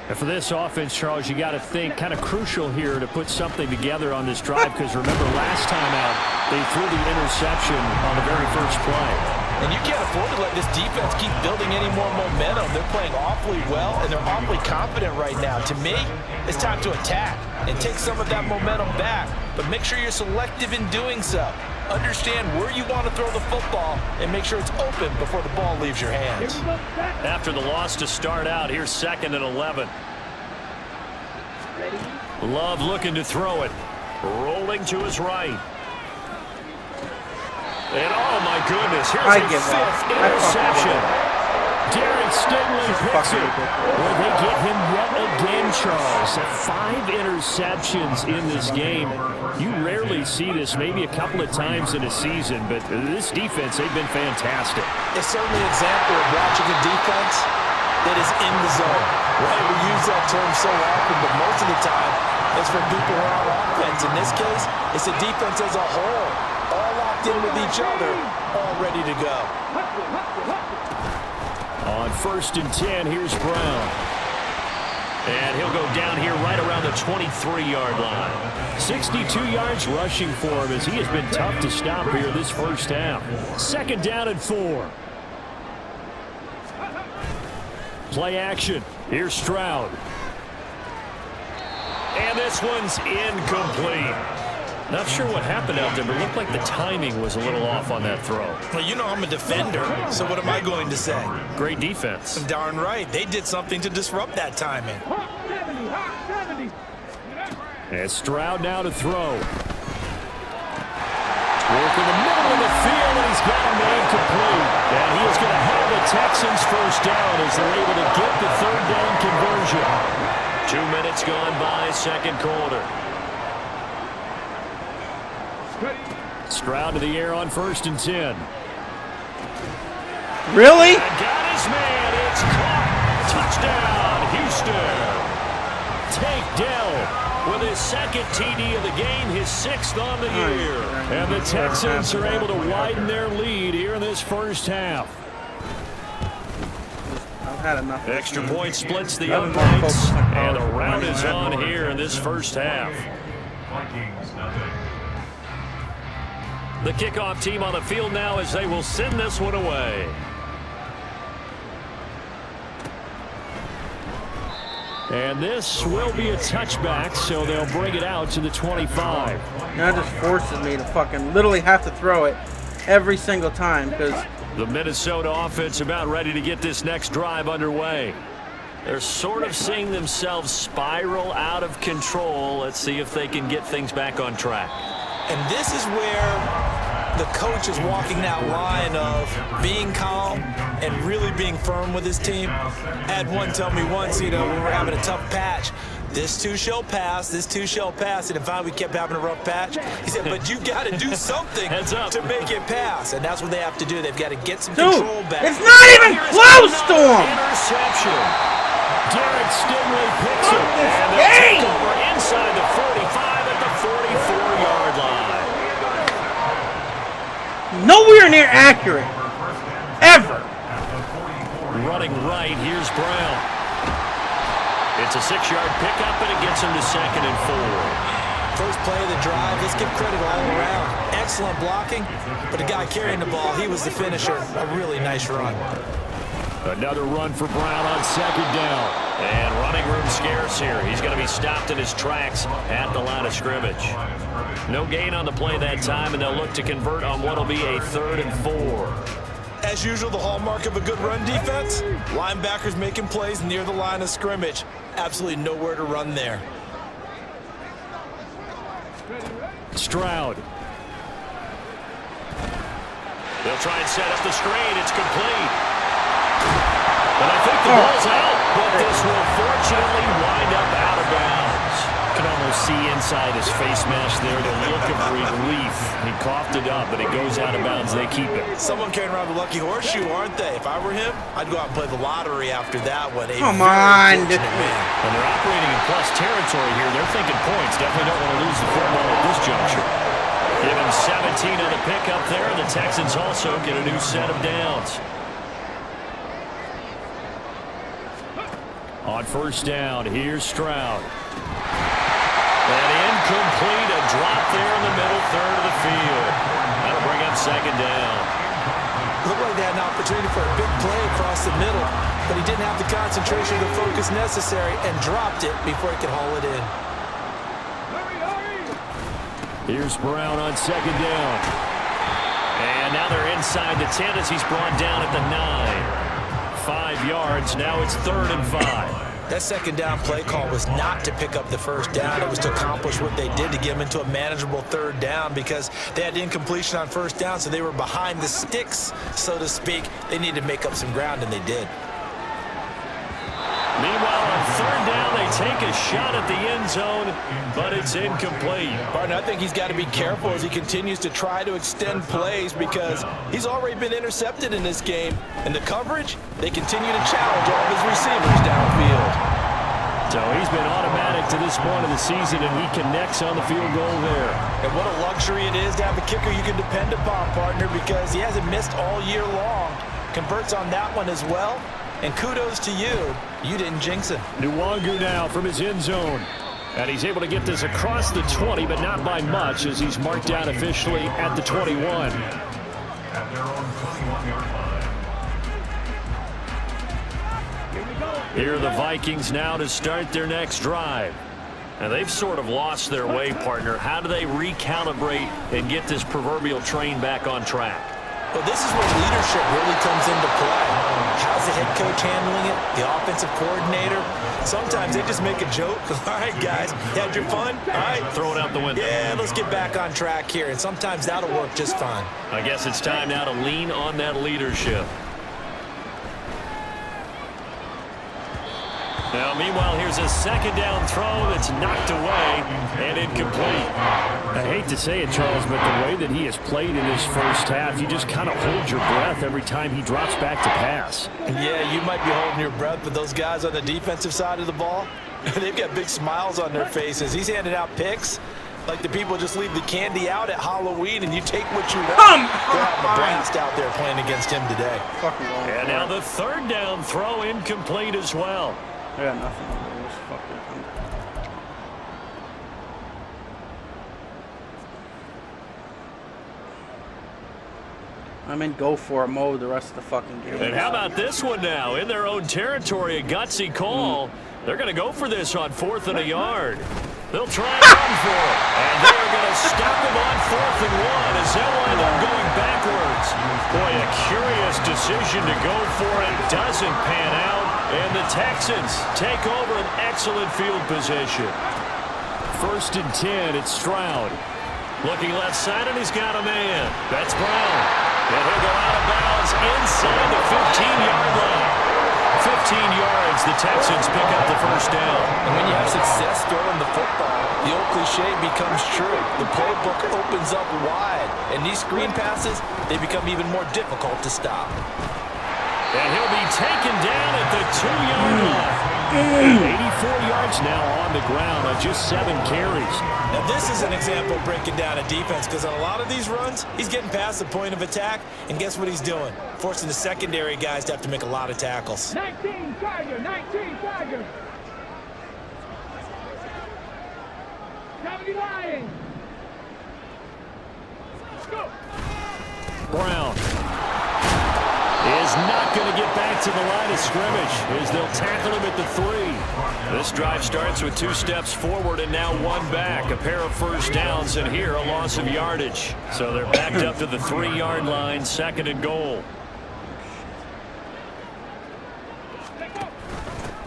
And for this offense, Charles, you got to think kind of crucial here to put something together on this drive, because remember last time out, they threw the interception on the very first play. And you can't afford to let this defense keep building any more momentum. They're playing awfully well, and they're awfully confident right now. To me, it's time to attack and take some of that momentum back. But make sure you're selective in doing so. Understand where you want to throw the football and make sure it's open before the ball leaves your hands. After the loss to start out, here's 2nd and 11. Love looking to throw it. Rolling to his right. And oh my goodness, here's a 5th interception. Jarrett picks it. Well, they get him yet again, Charles. 5 interceptions in this game. You rarely see this, maybe a couple of times in a season, but this defense, they've been fantastic. It's certainly an example of watching a defense that is in the zone. Right? We use that term so often, but most of the time, it's for people who are on offense. In this case, it's a defense as a whole, all locked in with each other, all ready to go. On 1st and 10, here's Brown. And he'll go down here right around the 23-yard line. 62 yards rushing for him as he has been tough to stop here this first half. 2nd down and 4. Play action. Here's Stroud. And this one's incomplete. Not sure what happened out there, but it looked like the timing was a little off on that throw. Well, you know I'm a defender, so what am I going to say? Great defense. Darn right. They did something to disrupt that timing. And Stroud now to throw. Work in the middle of the field, and he's got a man complete. And he is going to have the Texans first down as they're able to get the 3rd down conversion. 2 minutes gone by, 2nd quarter. Stroud to the air on 1st and 10. Really? And got his man. It's caught. Touchdown, Houston. Take Dell with his 2nd TD of the game, his 6th on the year. And the Texans are able to widen their lead here in this first half. I've had enough. Extra point splits the uprights, and the round is on here in this first half. The kickoff team on the field now as they will send this one away. And this will be a touchback, so they'll bring it out to the 25. That just forces me to fucking literally have to throw it every single time because the Minnesota offense about ready to get this next drive underway. They're sort of seeing themselves spiral out of control. Let's see if they can get things back on track. And this is where the coach is walking that line of being calm and really being firm with his team. I had one tell me once, when we're having a tough patch, this too shall pass, this too shall pass. And if we kept having a rough patch, he said, but you got to do something to make it pass. And that's what they have to do. They've got to get some control back. It's not even close to him. Interception. Jarrett Stingley picks it. And they'll take over inside the 45 at the 44-yard line. Nowhere near accurate. Ever. Running right, here's Brown. It's a 6-yard pickup, and it gets him to 2nd and 4. First play of the drive, let's give credit all around. Excellent blocking, but the guy carrying the ball, he was the finisher. A really nice run. Another run for Brown on 2nd down. And running room scarce here. He's going to be stopped in his tracks at the line of scrimmage. No gain on the play that time, and they'll look to convert on what will be a 3rd and 4. As usual, the hallmark of a good run defense, linebackers making plays near the line of scrimmage. Absolutely nowhere to run there. Stroud. They'll try and set up the screen. It's complete. But I think the ball's out, but this will fortunately wind up out of bounds. You can almost see inside his face mask there the look of relief. He coughed it up, but it goes out of bounds. They keep it. Someone carrying around the lucky horseshoe, aren't they? If I were him, I'd go out and play the lottery after that one. Come on. And they're operating in plus territory here. They're thinking points. Definitely don't want to lose the football at this juncture. Give him 17 on the pickup there, and the Texans also get a new set of downs. On 1st down, here's Stroud. And incomplete, a drop there in the middle 3rd of the field. That'll bring up 2nd down. Looked like they had an opportunity for a big play across the middle, but he didn't have the concentration or the focus necessary and dropped it before he could haul it in. Here's Brown on 2nd down. And now they're inside the 10 as he's brought down at the 9. 5 yards. Now it's 3rd and 5. That 2nd down play call was not to pick up the 1st down. It was to accomplish what they did to get them into a manageable 3rd down because they had incompletion on 1st down, so they were behind the sticks, so to speak. They needed to make up some ground, and they did. Meanwhile, on 3rd down, they take a shot at the end zone, but it's incomplete. Partner, I think he's got to be careful as he continues to try to extend plays because he's already been intercepted in this game. And the coverage, they continue to challenge all of his receivers downfield. So he's been automatic to this point of the season, and he connects on the field goal there. And what a luxury it is to have a kicker you can depend upon, partner, because he hasn't missed all year long. Converts on that one as well. And kudos to you. You didn't jinx him. Nwangu now from his end zone. And he's able to get this across the 20, but not by much as he's marked down officially at the 21. Here are the Vikings now to start their next drive. And they've sort of lost their way, partner. How do they recalibrate and get this proverbial train back on track? Well, this is where leadership really comes into play. How's the head coach handling it? The offensive coordinator? Sometimes they just make a joke. All right, guys, had your fun? All right. Throw it out the window. Yeah, let's get back on track here. And sometimes that'll work just fine. I guess it's time now to lean on that leadership. Now, meanwhile, here's a 2nd down throw that's knocked away and incomplete. I hate to say it, Charles, but the way that he has played in his first half, you just kind of hold your breath every time he drops back to pass. Yeah, you might be holding your breath, but those guys on the defensive side of the ball, they've got big smiles on their faces. He's handing out picks like the people just leave the candy out at Halloween and you take what you want. They're having a blast out there playing against him today. And now the 3rd down throw incomplete as well. I got nothing on this. Fuck it. I'm in go for it mode the rest of the fucking game. And how about this one now? In their own territory, a gutsy call. They're going to go for this on 4th and a yard. They'll try and run for it. And they're going to stop him on 4th and 1 as they'll wind up going backwards. Boy, a curious decision to go for it. Doesn't pan out. And the Texans take over an excellent field position. 1st and 10, it's Stroud. Looking left side, and he's got a man. That's Brown. And he'll go out of bounds inside the 15-yard line. 15 yards, the Texans pick up the 1st down. And when you have success throwing the football, the old cliche becomes true. The playbook opens up wide. And these screen passes, they become even more difficult to stop. And he'll be taken down at the 2-yard line. 84 yards now on the ground on just 7 carries. Now this is an example of breaking down a defense because on a lot of these runs, he's getting past the point of attack, and guess what he's doing? Forcing the secondary guys to have to make a lot of tackles. 19 Tiger, 19 Tiger. Brown is not going to get back to the line of scrimmage as they'll tackle him at the 3. This drive starts with 2 steps forward and now 1 back. A pair of first downs, and here a loss of yardage. So they're backed up to the 3-yard line, 2nd and goal.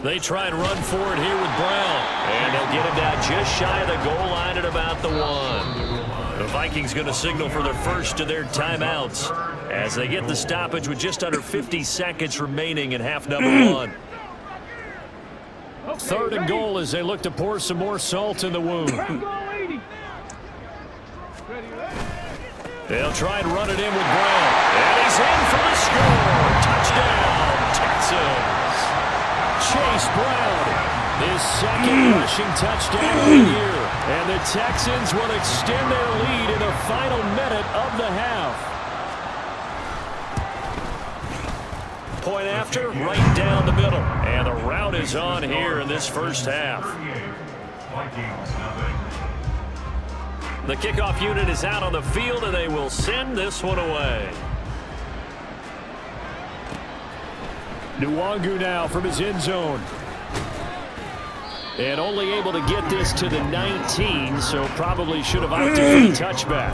They try and run for it here with Brown. And they'll get him down just shy of the goal line at about the 1. The Vikings going to signal for their first of their timeouts as they get the stoppage with just under 50 seconds remaining in half number 1. 3rd and goal as they look to pour some more salt in the wound. They'll try and run it in with Brown. And he's in for the score. Touchdown, Texans. Chase Brown, his 2nd rushing touchdown of the year. And the Texans will extend their lead in the final minute of the half. Point after, right down the middle. And the route is on here in this first half. The kickoff unit is out on the field, and they will send this one away. Nwangu now from his end zone. And only able to get this to the 19, so probably should have opted for the touchback.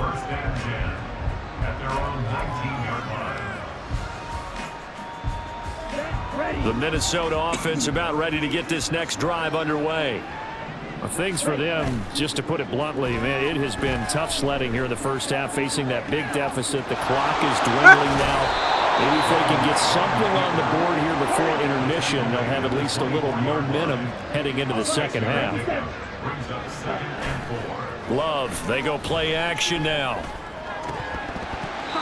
The Minnesota offense about ready to get this next drive underway. Well, things for them, just to put it bluntly, man, it has been tough sledding here in the first half, facing that big deficit. The clock is dwindling now. Maybe if they can get something on the board here before intermission, they'll have at least a little momentum heading into the second half. Love, they go play action now.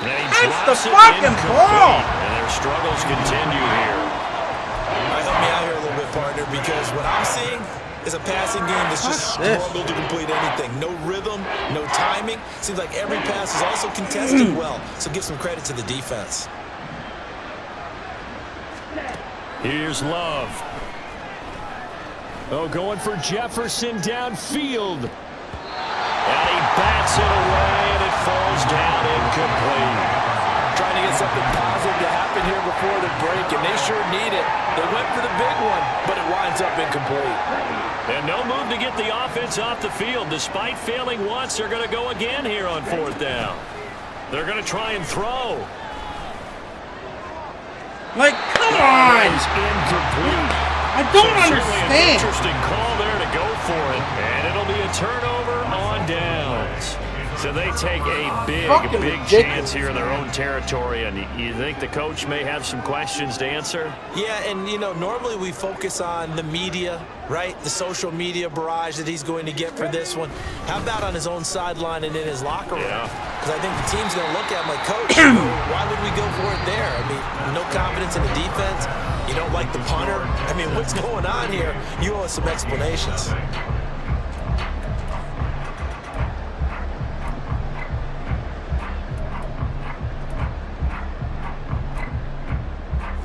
That's the fucking ball! And their struggles continue here. Help me out here a little bit, partner, because what I'm seeing is a passing game that's just struggled to complete anything. No rhythm, no timing. Seems like every pass is also contested well, so give some credit to the defense. Here's Love. Oh, going for Jefferson downfield. And he bats it away, and it falls down incomplete. Trying to get something positive to happen here before the break, and they sure need it. They went for the big one, but it winds up incomplete. And no move to get the offense off the field. Despite failing once, they're going to go again here on 4th down. They're going to try and throw. Like, come on! Incomplete. I don't Certainly understand. An interesting call there to go for it, and it'll be a turnover on downs. So they take a big chance here in their own territory, and you think the coach may have some questions to answer? Yeah, and, you know, normally we focus on the media, right? The social media barrage that he's going to get for this one. How about on his own sideline and in his locker room? Because I think the team's going to look at him like, Coach, why would we go for it there? I mean, no confidence in the defense. You don't like the punter. I mean, what's going on here? You owe us some explanations.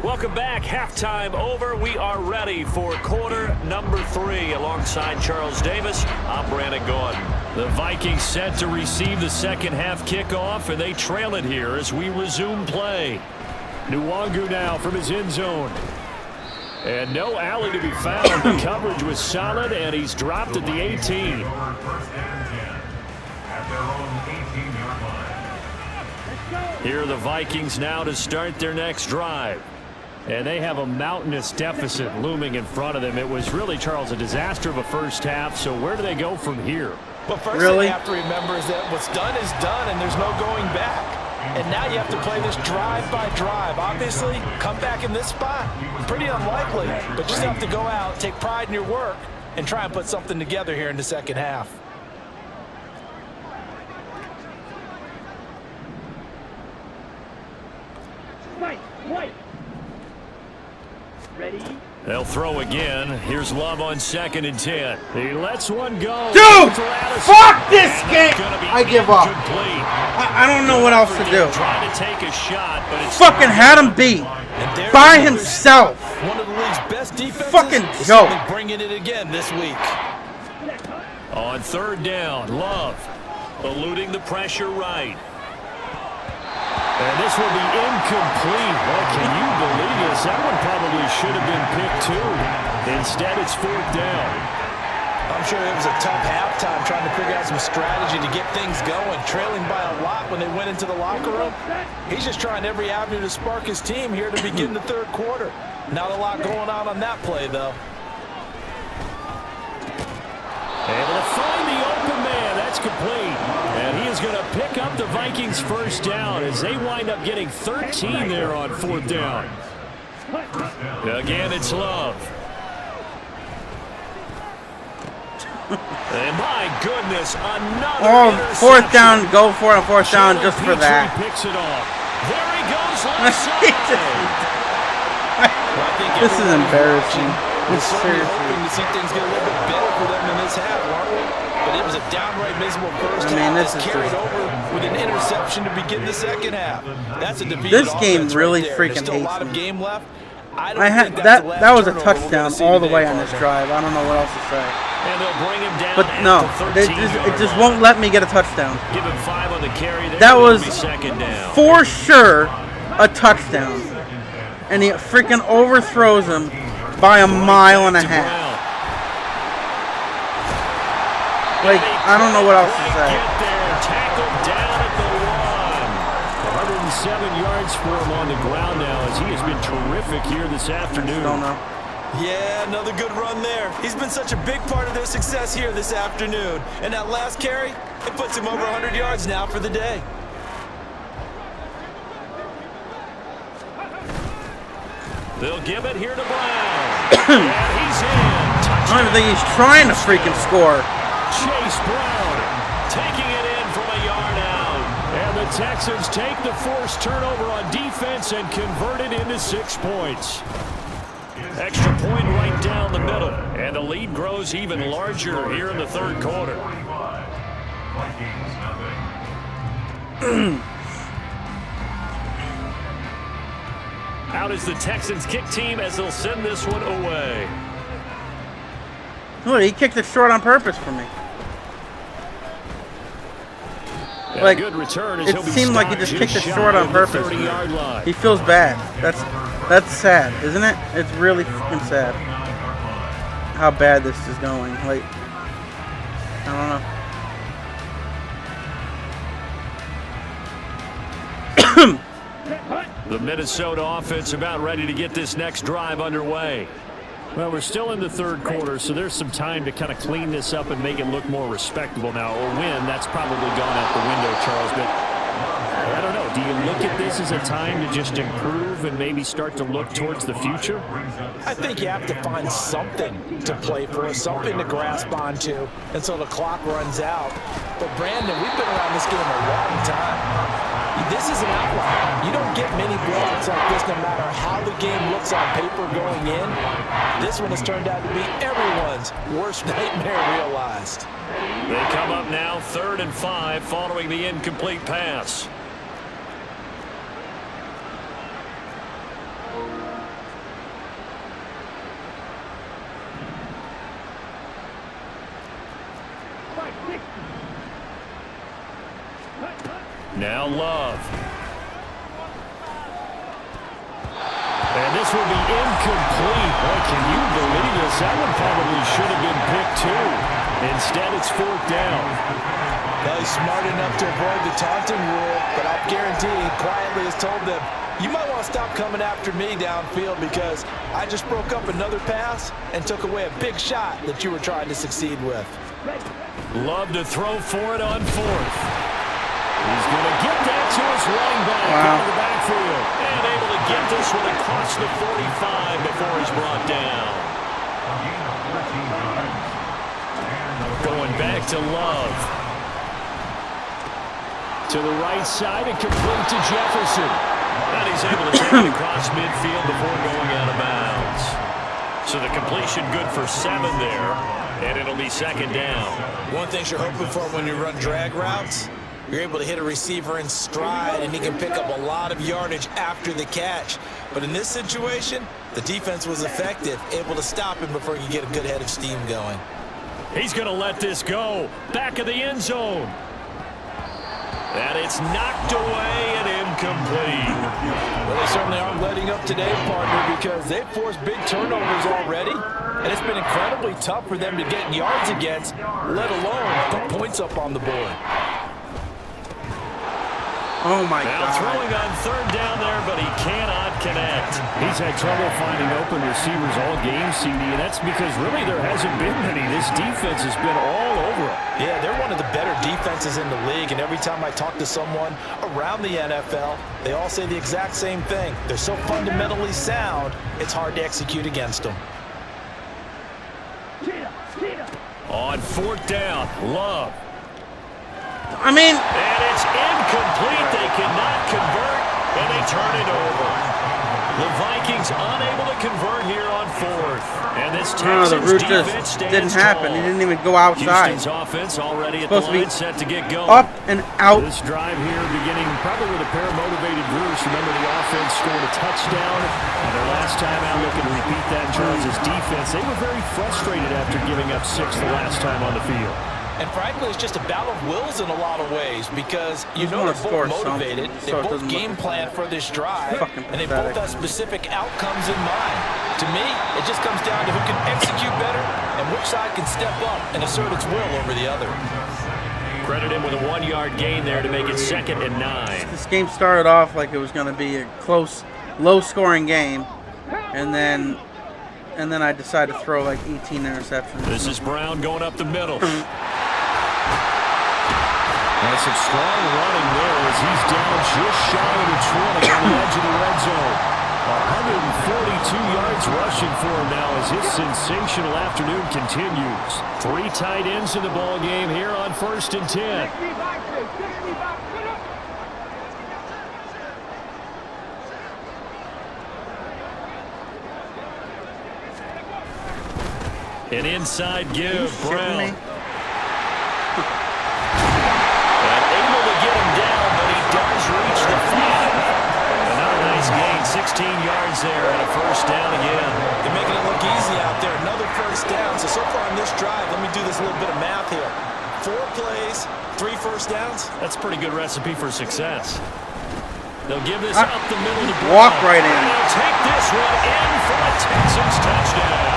Welcome back. Halftime over. We are ready for quarter number 3. Alongside Charles Davis, I'm Brandon Gordon. The Vikings set to receive the second half kickoff, and they trail it here as we resume play. Nwangu now from his end zone. And no alley to be found. The coverage was solid, and he's dropped at the 18. Here are the Vikings now to start their next drive. And they have a mountainous deficit looming in front of them. It was really, Charles, a disaster of a first half. So where do they go from here? Well, first thing you have to remember is that what's done is done, and there's no going back. And now you have to play this drive by drive. Obviously, come back in this spot, pretty unlikely. But you just have to go out, take pride in your work, and try and put something together here in the second half. White. Ready? They'll throw again. Here's Love on 2nd and 10. He lets one go. Dude, fuck this game. I give up. I don't know what else to do. Trying to take a shot, but it's fucking had him beat by himself. One of the league's best defenses. Fucking joke. Bringing it again this week. On third down, Love eluding the pressure right. And this will be incomplete. Well, can you believe this? That one probably should have been picked too. Instead, it's fourth down. I'm sure it was a tough halftime trying to figure out some strategy to get things going, trailing by a lot when they went into the locker room. He's just trying every avenue to spark his team here to begin the third quarter. Not a lot going on that play, though. Able to find the open man. That's complete. And he is going to pick up the Vikings' first down as they wind up getting 13 there on fourth down. Again, it's Love. And my goodness, another fourth down, go for it on fourth down just for that. Picks it off. There he goes, left side. This is embarrassing. It's seriously hoping to see things get a little bit better for them in this half, aren't we? But it was a downright miserable first half. This is carried over with an interception to begin the second half. That's a defeated This game offense really right there. freaking There's still a hates lot of me. game left. I had don't think that was a turnover we're touchdown gonna see all the today, way on this drive. I don't know what else to say. And they'll bring him down. But no, it just won't let me get a touchdown. Give him 5 on the carry there. That was second down. For sure a touchdown. And he freaking overthrows him by a mile and a half. Like, I don't know what else to say. Get there, tackled down at the 1. 107 yards for him on the ground now as he has been terrific here this afternoon. Don't know. Yeah, another good run there. He's been such a big part of their success here this afternoon. And that last carry, it puts him over 100 yards now for the day. They'll give it here to Brown. And he's in. I don't even think he's trying to freaking score. Chase Brown taking it in from a yard out. And the Texans take the forced turnover on defense and convert it into 6 points. Extra point right down the middle. And the lead grows even larger here in the third quarter. Out is the Texans kick team as they'll send this one away. Look, he kicked it short on purpose for me. And like, good return as it he'll be seemed like he just kicked it short on purpose. He feels bad. That's sad, isn't it? It's really fucking sad how bad this is going. Like, I don't know. The Minnesota offense about ready to get this next drive underway. Well, we're still in the third quarter, so there's some time to kind of clean this up and make it look more respectable now. Or win, that's probably gone out the window, Charles. But I don't know. Do you look at this as a time to just improve and maybe start to look towards the future? I think you have to find something to play for, something to grasp onto until the clock runs out. But, Brandon, we've been around this game a long time. This is an outlier. You don't get many blowouts like this no matter how the game looks on paper going in. This one has turned out to be everyone's worst nightmare realized. They come up now 3rd and 5 following the incomplete pass. Now Love. And this will be incomplete. Boy, can you believe this? That one probably should have been picked too. Instead, it's 4th down. Well, he's smart enough to avoid the taunting rule, but I'll guarantee he quietly has told them, you might want to stop coming after me downfield because I just broke up another pass and took away a big shot that you were trying to succeed with. Love to throw for it on 4th. He's going to get that to his running back out of the backfield. And able to get this one across the 45 before he's brought down. Going back to Love. To the right side and complete to Jefferson. And he's able to take it across midfield before going out of bounds. So the completion good for 7 there. And it'll be 2nd down. One thing you're hoping for when you run drag routes, you're able to hit a receiver in stride and he can pick up a lot of yardage after the catch. But in this situation, the defense was effective, able to stop him before you get a good head of steam going. He's going to let this go. Back of the end zone. And it's knocked away and incomplete. Well, they certainly aren't letting up today, partner, because they've forced big turnovers already. And it's been incredibly tough for them to get yards against, let alone put points up on the board. Oh, my Now God. throwing on third down there, but he cannot connect. He's had trouble finding open receivers all game, CD, and that's because really there hasn't been many. This defense has been all over him. Yeah, they're one of the better defenses in the league, and every time I talk to someone around the NFL, they all say the exact same thing. They're so fundamentally sound, it's hard to execute against them. On fourth down, Love. I mean, And it's incomplete. They cannot convert, and they turn it over. The Vikings unable to convert here on fourth. And this no, the Texans route defense just stands didn't happen. tall. He didn't even go outside. Houston's offense already at the Supposed to be line, set to get going. Up and out. This drive here beginning probably with a pair of motivated Bruce. Remember, the offense scored a touchdown. And their last time out looking to repeat that in Charles' defense. They were very frustrated after giving up 6 the last time on the field. And frankly, it's just a battle of wills in a lot of ways because you know they're both motivated. They both game plan for this drive, and they both have specific outcomes in mind. To me, it just comes down to who can execute better and which side can step up and assert its will over the other. Credit him with a 1-yard gain there to make it 2nd and 9. This game started off like it was going to be a close, low-scoring game, and then I decided to throw like 18 interceptions. This is Brown going up the middle. And some strong running there as he's down just shy of the 20 on the edge of the red zone. 142 yards rushing for him now as his sensational afternoon continues. 3 tight ends in the ball game here on 1st and 10. An inside give, Brown. Me? And able to get him down, but he does reach the 5. Another nice gain, 16 yards there, and a 1st down again. They're making it look easy out there. Another 1st down. So far on this drive, let me do this little bit of math here. 4 plays, 3 1st downs. That's a pretty good recipe for success. They'll give this up the middle to Brown. Walk right in. And they'll take this one in for a Texans touchdown.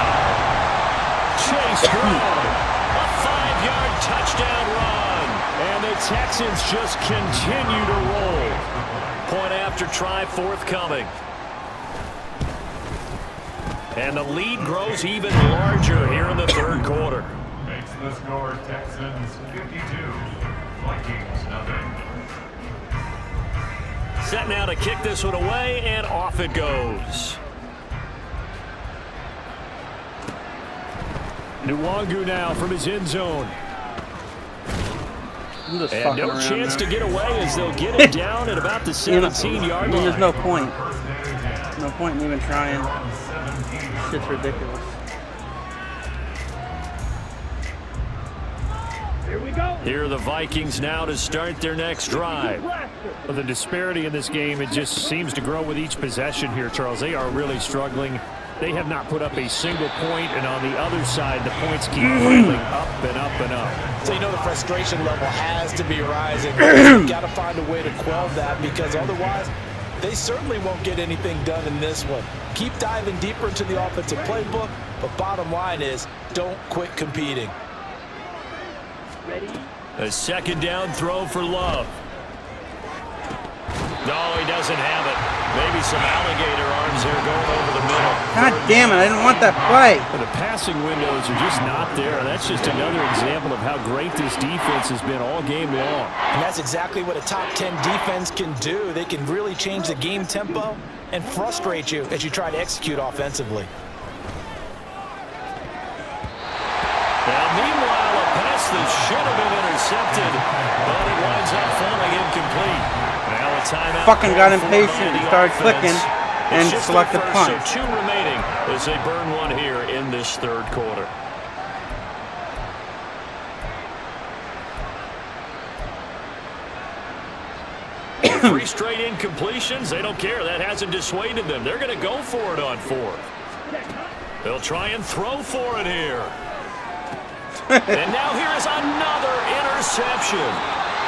Chase Brown, a 5-yard touchdown run. And the Texans just continue to roll. Point after try forthcoming. And the lead grows even larger here in the 3rd quarter. Makes the score Texans 52, Vikings nothing. Set now to kick this one away, and off it goes. Nwangu now from his end zone. I'm just And fucking no around chance there. to get away as they'll get him down at about the 17-yard line. There's no point. No point in even trying. Shit's ridiculous. Here we go. Here are the Vikings now to start their next drive. Well, the disparity in this game, it just seems to grow with each possession here, Charles. They are really struggling. They have not put up a single point, and on the other side, the points keep piling up and up and up. So you know the frustration level has to be rising. You've got to find a way to quell that because otherwise they certainly won't get anything done in this one. Keep diving deeper into the offensive playbook, but bottom line is don't quit competing. Ready? A 2nd down throw for Love. No, he doesn't have it. Maybe some alligator arms here going over the middle. God damn it, I didn't want that play. But the passing windows are just not there. That's just another example of how great this defense has been all game long. And that's exactly what a top 10 defense can do. They can really change the game tempo and frustrate you as you try to execute offensively. Now, meanwhile, a pass that should have been intercepted, but it winds up falling incomplete. Now a timeout. Fucking got called for impatient and the started offense. clicking and It's just selected their punt. first, so 2 remaining as they burn one here in this 3rd quarter. Three straight incompletions. They don't care. That hasn't dissuaded them. They're going to go for it on 4th. They'll try and throw for it here. And now here is another interception.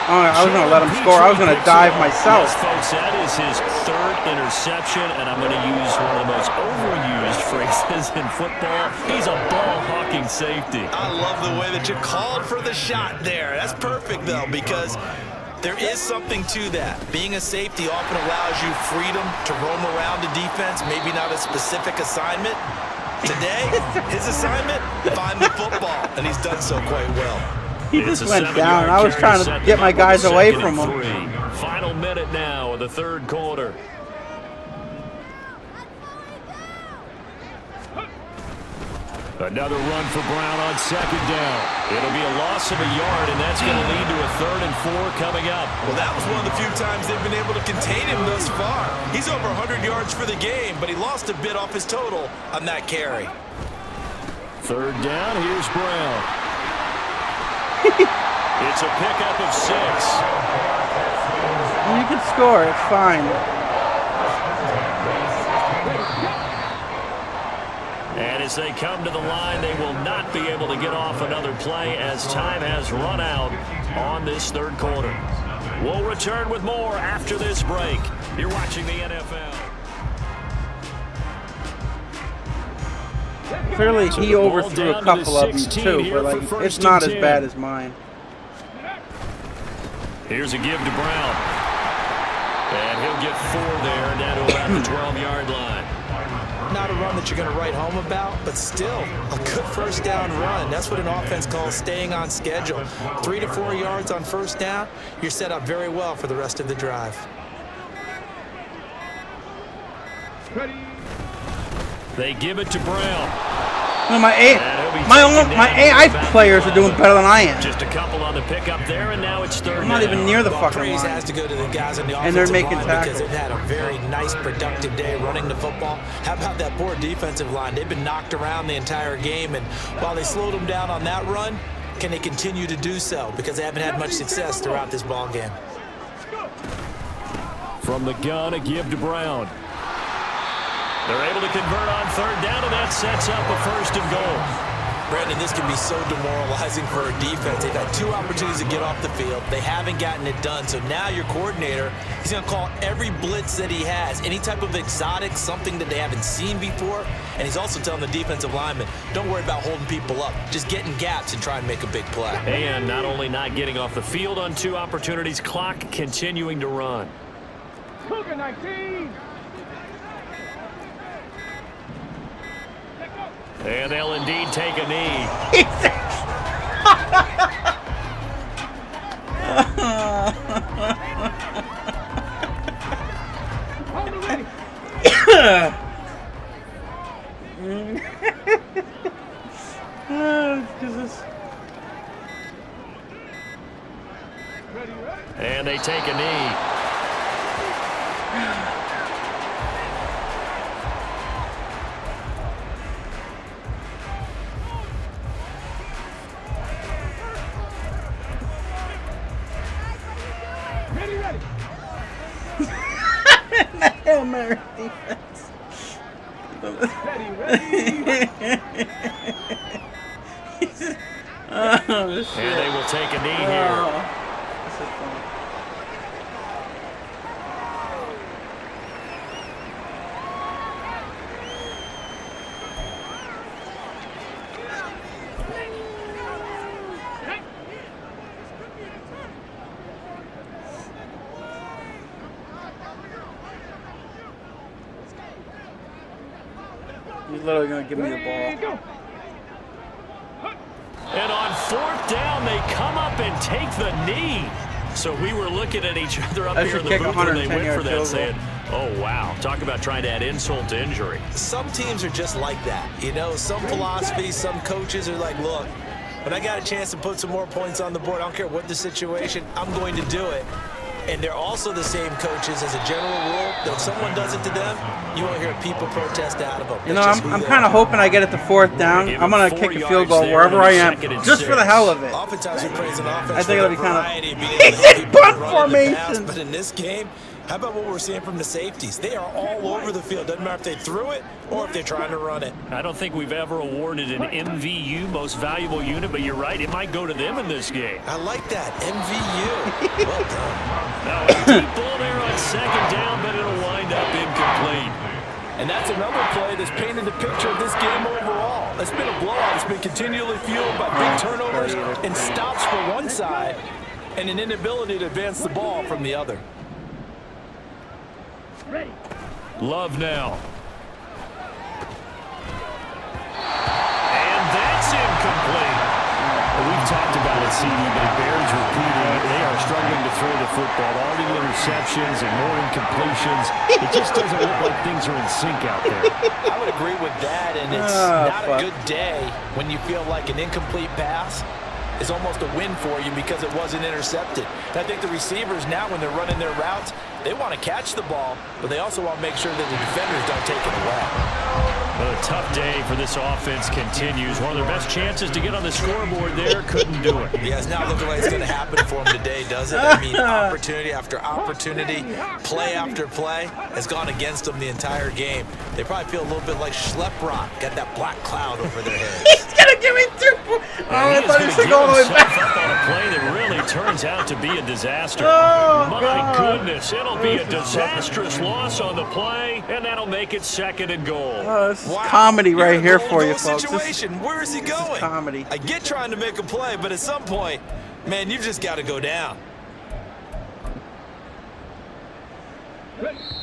Oh, I was going to let him score. I was going to dive myself. Yes, folks, that is his third interception, and I'm going to use one of the most overused phrases in football. He's a ball-hawking safety. I love the way that you called for the shot there. That's perfect, though, because there is something to that. Being a safety often allows you freedom to roam around the defense, maybe not a specific assignment. Today, his assignment, find the football, and he's done so quite well. He just went down. I was trying to get my guys away from him. Final minute now of the third quarter. Another run for Brown on second down. It'll be a loss of a yard, and that's going to lead to a 3rd and 4 coming up. Well, that was one of the few times they've been able to contain him thus far. He's over 100 yards for the game, but he lost a bit off his total on that carry. 3rd down, here's Brown. It's a pickup of 6. You can score. It's fine. And as they come to the line, they will not be able to get off another play as time has run out on this third quarter. We'll return with more after this break. You're watching the NFL. Clearly, he overthrew a couple of them too, but like it's not as bad as mine. Here's a give to Brown. And he'll get 4 there, down to about the 12-yard line. Not a run that you're going to write home about, but still a good first down run. That's what an offense calls staying on schedule. 3 to 4 yards on first down, you're set up very well for the rest of the drive. They give it to Brown. No, my AI players are doing better than I am. Just a couple on the pickup there, and now it's 3rd I'm not even near the fucking Praise line. has to go to the guys on the And they're offensive making line tackles. because they've had a very nice, productive day running the football. How about that poor defensive line? They've been knocked around the entire game, and while they slowed them down on that run, can they continue to do so? Because they haven't had much success throughout this ball game. From the gun, a give to Brown. They're able to convert on 3rd down, and that sets up a 1st and goal. Brandon, this can be so demoralizing for a defense. They've had 2 opportunities to get off the field. They haven't gotten it done. So now your coordinator, he's going to call every blitz that he has, any type of exotic, something that they haven't seen before. And he's also telling the defensive lineman, don't worry about holding people up. Just get in gaps and try and make a big play. And not only not getting off the field on 2 opportunities, clock continuing to run. Cougar 19. And they'll indeed take a knee. And they take a knee. Hail Mary defense. Oh, shit. And they will take a knee here. This is fun. He's literally going to give me the ball. And on 4th down, they come up and take the knee. So we were looking at each other up here in the booth when they went for that, saying, oh, wow, talk about trying to add insult to injury. Some teams are just like that. You know, some philosophies, some coaches are like, look, when I got a chance to put some more points on the board, I don't care what the situation, I'm going to do it. And they're also the same coaches as a general rule that if someone does it to them, you won't hear people protest out of them. You know, I'm kind of hoping I get it to 4th down. I'm going to kick a field goal wherever I am, just for the hell of it. Oftentimes we praise an offense I think it'll be kind of... He said bunt formation! But in this game, How about what we're seeing from the safeties? They are all over the field. Doesn't matter if they threw it or if they're trying to run it. I don't think we've ever awarded an MVU, most valuable unit, but you're right. It might go to them in this game. I like that. MVU. Well done. Now a deep ball there on second down, but it'll wind up incomplete. And that's another play that's painted the picture of this game overall. It's been a blowout. It's been continually fueled by big turnovers and stops for one side and an inability to advance the ball from the other. Love now. And that's incomplete. We've talked about it, CD, but it bears repeating. They are struggling to throw the football. All the interceptions and more incompletions. It just doesn't look like things are in sync out there. I would agree with that, and it's not a good day when you feel like an incomplete pass is almost a win for you because it wasn't intercepted. And I think the receivers now, when they're running their routes, they want to catch the ball, but they also want to make sure that the defenders don't take it away. Well, a tough day for this offense continues. One of their best chances to get on the scoreboard there, couldn't do it. Yeah, it's not looking like it's going to happen for them today, does it? I mean, opportunity after opportunity, play after play has gone against them the entire game. They probably feel a little bit like Schlepprock, got that black cloud over their heads. He's going to give me 2 points. Oh, I thought he was going to go all the way back. Up on a play that really turns out to be a disaster. Oh, my God. Goodness, it'll be a disastrous loss on the play, and that'll make it 2nd and goal. Oh, this is comedy right here for you, folks. Situation. Where is he going? This is comedy. I get trying to make a play, but at some point, man, you've just got to go down.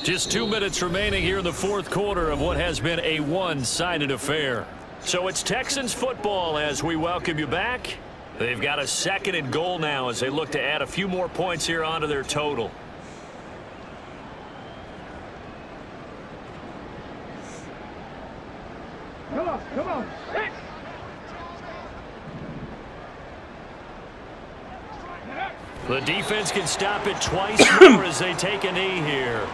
Just 2 minutes remaining here in the 4th quarter of what has been a one-sided affair. So it's Texans football as we welcome you back. They've got a 2nd and goal now as they look to add a few more points here onto their total. Come on. The defense can stop it twice more as they take a knee here.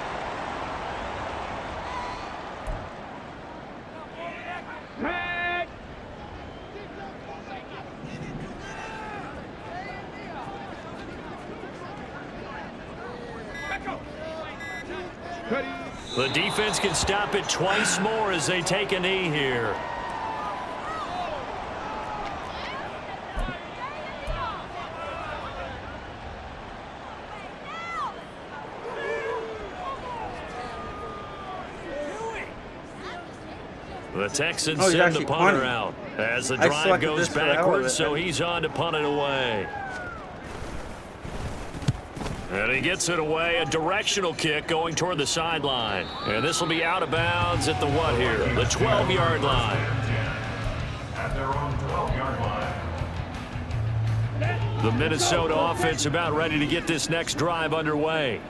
The defense can stop it twice more as they take a knee here. The Texans send the punter out as the drive goes backwards, so he's on to punt it away. And he gets it away, a directional kick going toward the sideline. And this will be out of bounds at the what here? The 12-yard line. At their own 12-yard line. The Minnesota offense about ready to get this next drive underway.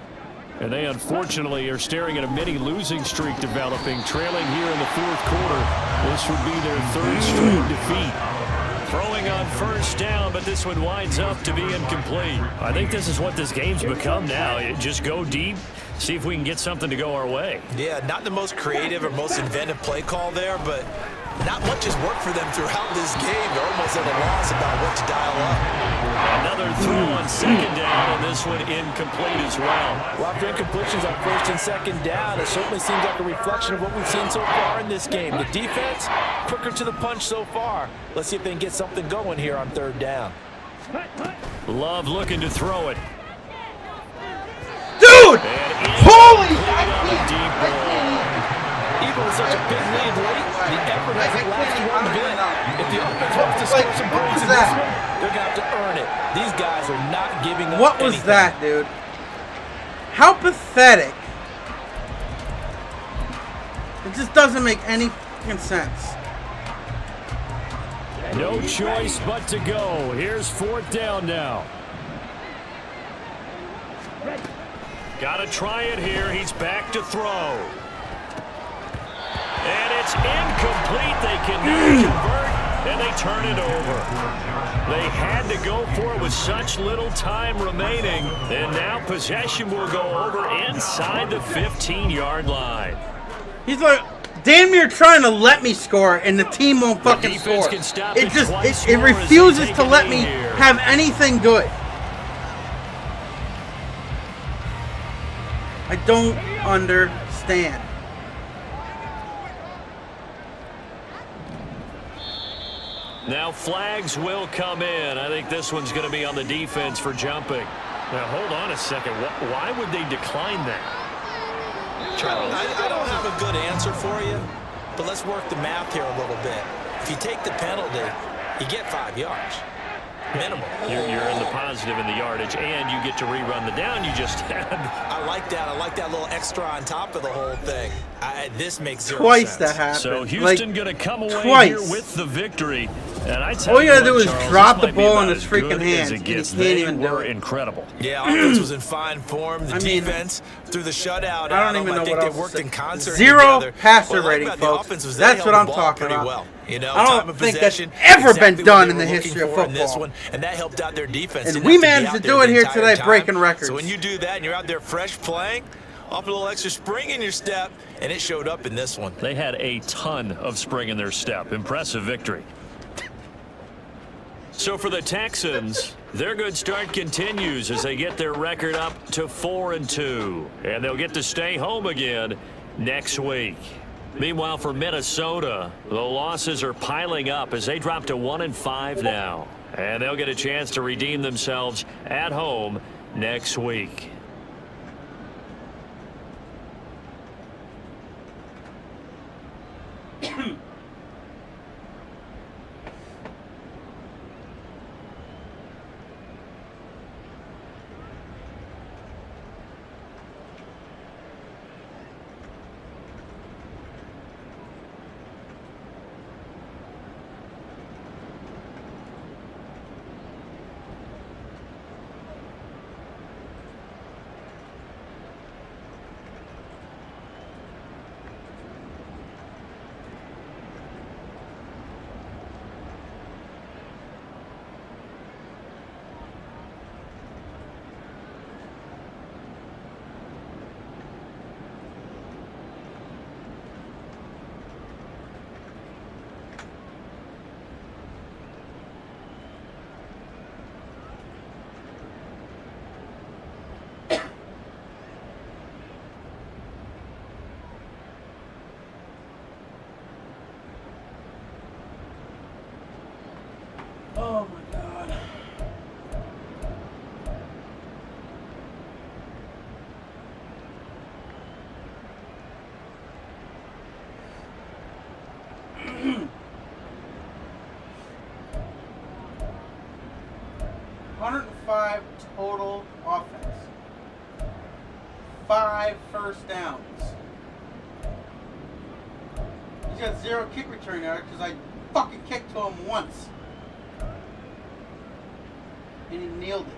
And they unfortunately are staring at a mini losing streak developing, trailing here in the 4th quarter. This would be their 3rd straight defeat. Throwing on 1st down, but this one winds up to be incomplete. I think this is what this game's become now. Just go deep, see if we can get something to go our way. Yeah, not the most creative or most inventive play call there, but not much has worked for them throughout this game. They're almost at a loss about what to dial up. Another throw on 2nd down, and this one incomplete as well. Well, after incompletions on 1st and 2nd down, it certainly seems like a reflection of what we've seen so far in this game. The defense, quicker to the punch so far. Let's see if they can get something going here on 3rd down. Love looking to throw it. Dude! Holy! Deep ball. Even with such a big lead late, the effort hasn't lasted one bit. If the offense wants to score some points in this one, they're going to have to earn it. These guys are not giving up What was anything. that, dude? How pathetic. It just doesn't make any fucking sense. No choice but to go. Here's 4th down now. Got to try it here. He's back to throw. And it's incomplete. They cannot convert, and they turn it over. They had to go for it with such little time remaining, and now possession will go over inside the 15-yard line. He's like damn near trying to let me score, and the team won't fucking score. It refuses to let me have anything good. I don't understand. Now flags will come in. I think this one's going to be on the defense for jumping. Now, hold on a second. Why would they decline that? Charles, I don't have a good answer for you, but let's work the math here a little bit. If you take the penalty, you get 5 yards. Minimum. You're in the positive in the yardage, and you get to rerun the down you just had. I like that. I like that little extra on top of the whole thing. This makes zero Twice sense. that happened. So Houston like, going to come away twice. here with the victory. And I tell all you gotta what, do is Charles, drop this the might be ball about in his as freaking good hands, as it and he gets. can't They even do were it. incredible. Yeah, offense was in fine form. The I mean, defense through the shutout. I don't even know think what they else worked to say. in concert Zero together. passer What I like rating, about the folks. offense was they That's held what the I'm ball talking pretty about. well. You know, I don't time of think that's possession, ever been exactly done what in they the were history of looking for in this football. one, and that helped out their defense. And Didn't we have to be managed out to there do it the here entire today, time. breaking records. So when you do that and you're out there fresh playing, off a little extra spring in your step, and it showed up in this one. They had a ton of spring in their step. Impressive victory. So for the Texans, their good start continues as they get their record up to 4-2. And they'll get to stay home again next week. Meanwhile, for Minnesota, the losses are piling up as they drop to 1-5 now. And they'll get a chance to redeem themselves at home next week. Oh my God. $105 total offense. 5 first downs. He's got 0 kick return yards because I fucking kicked to him once. And he nailed it.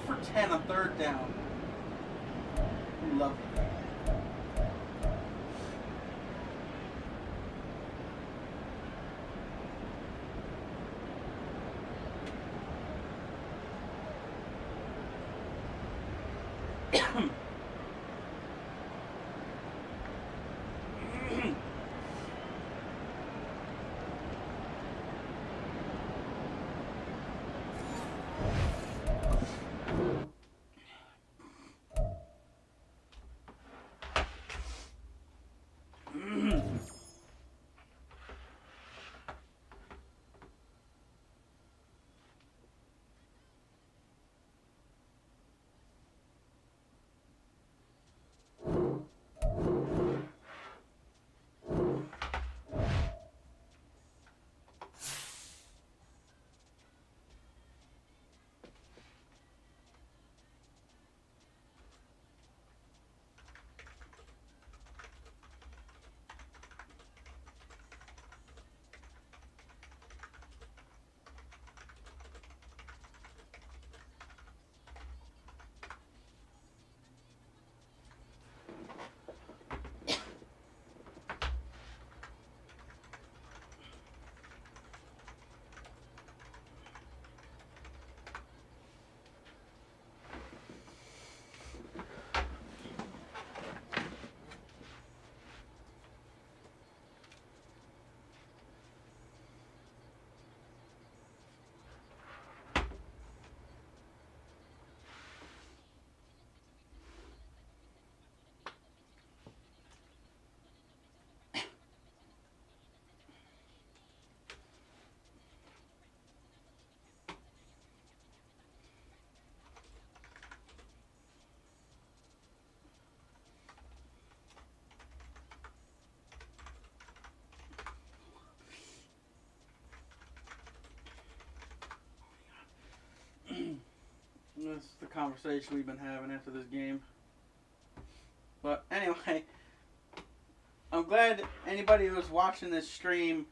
For 10 on 3rd down. Love it. conversation we've been having after this game. But anyway, I'm glad anybody who was watching this stream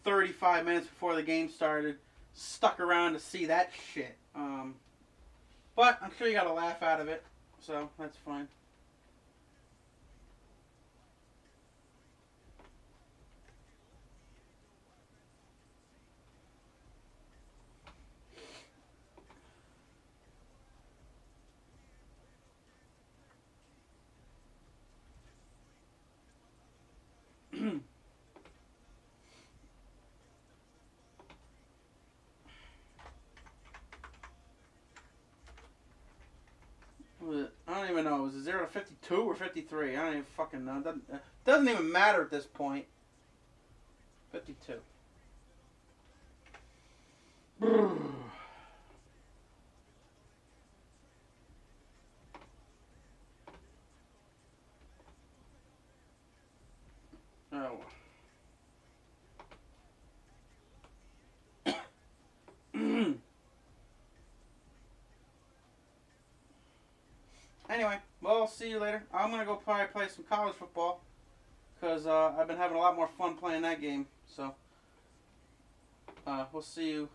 35 minutes before the game started stuck around to see that shit. But I'm sure you got a laugh out of it, so that's fine. I don't even know. Was it 0 to 52 or 53? I don't even fucking know. It doesn't even matter at this point. 52. Oh. Anyway, well, I'll see you later. I'm going to go probably play some college football because I've been having a lot more fun playing that game. So, we'll see you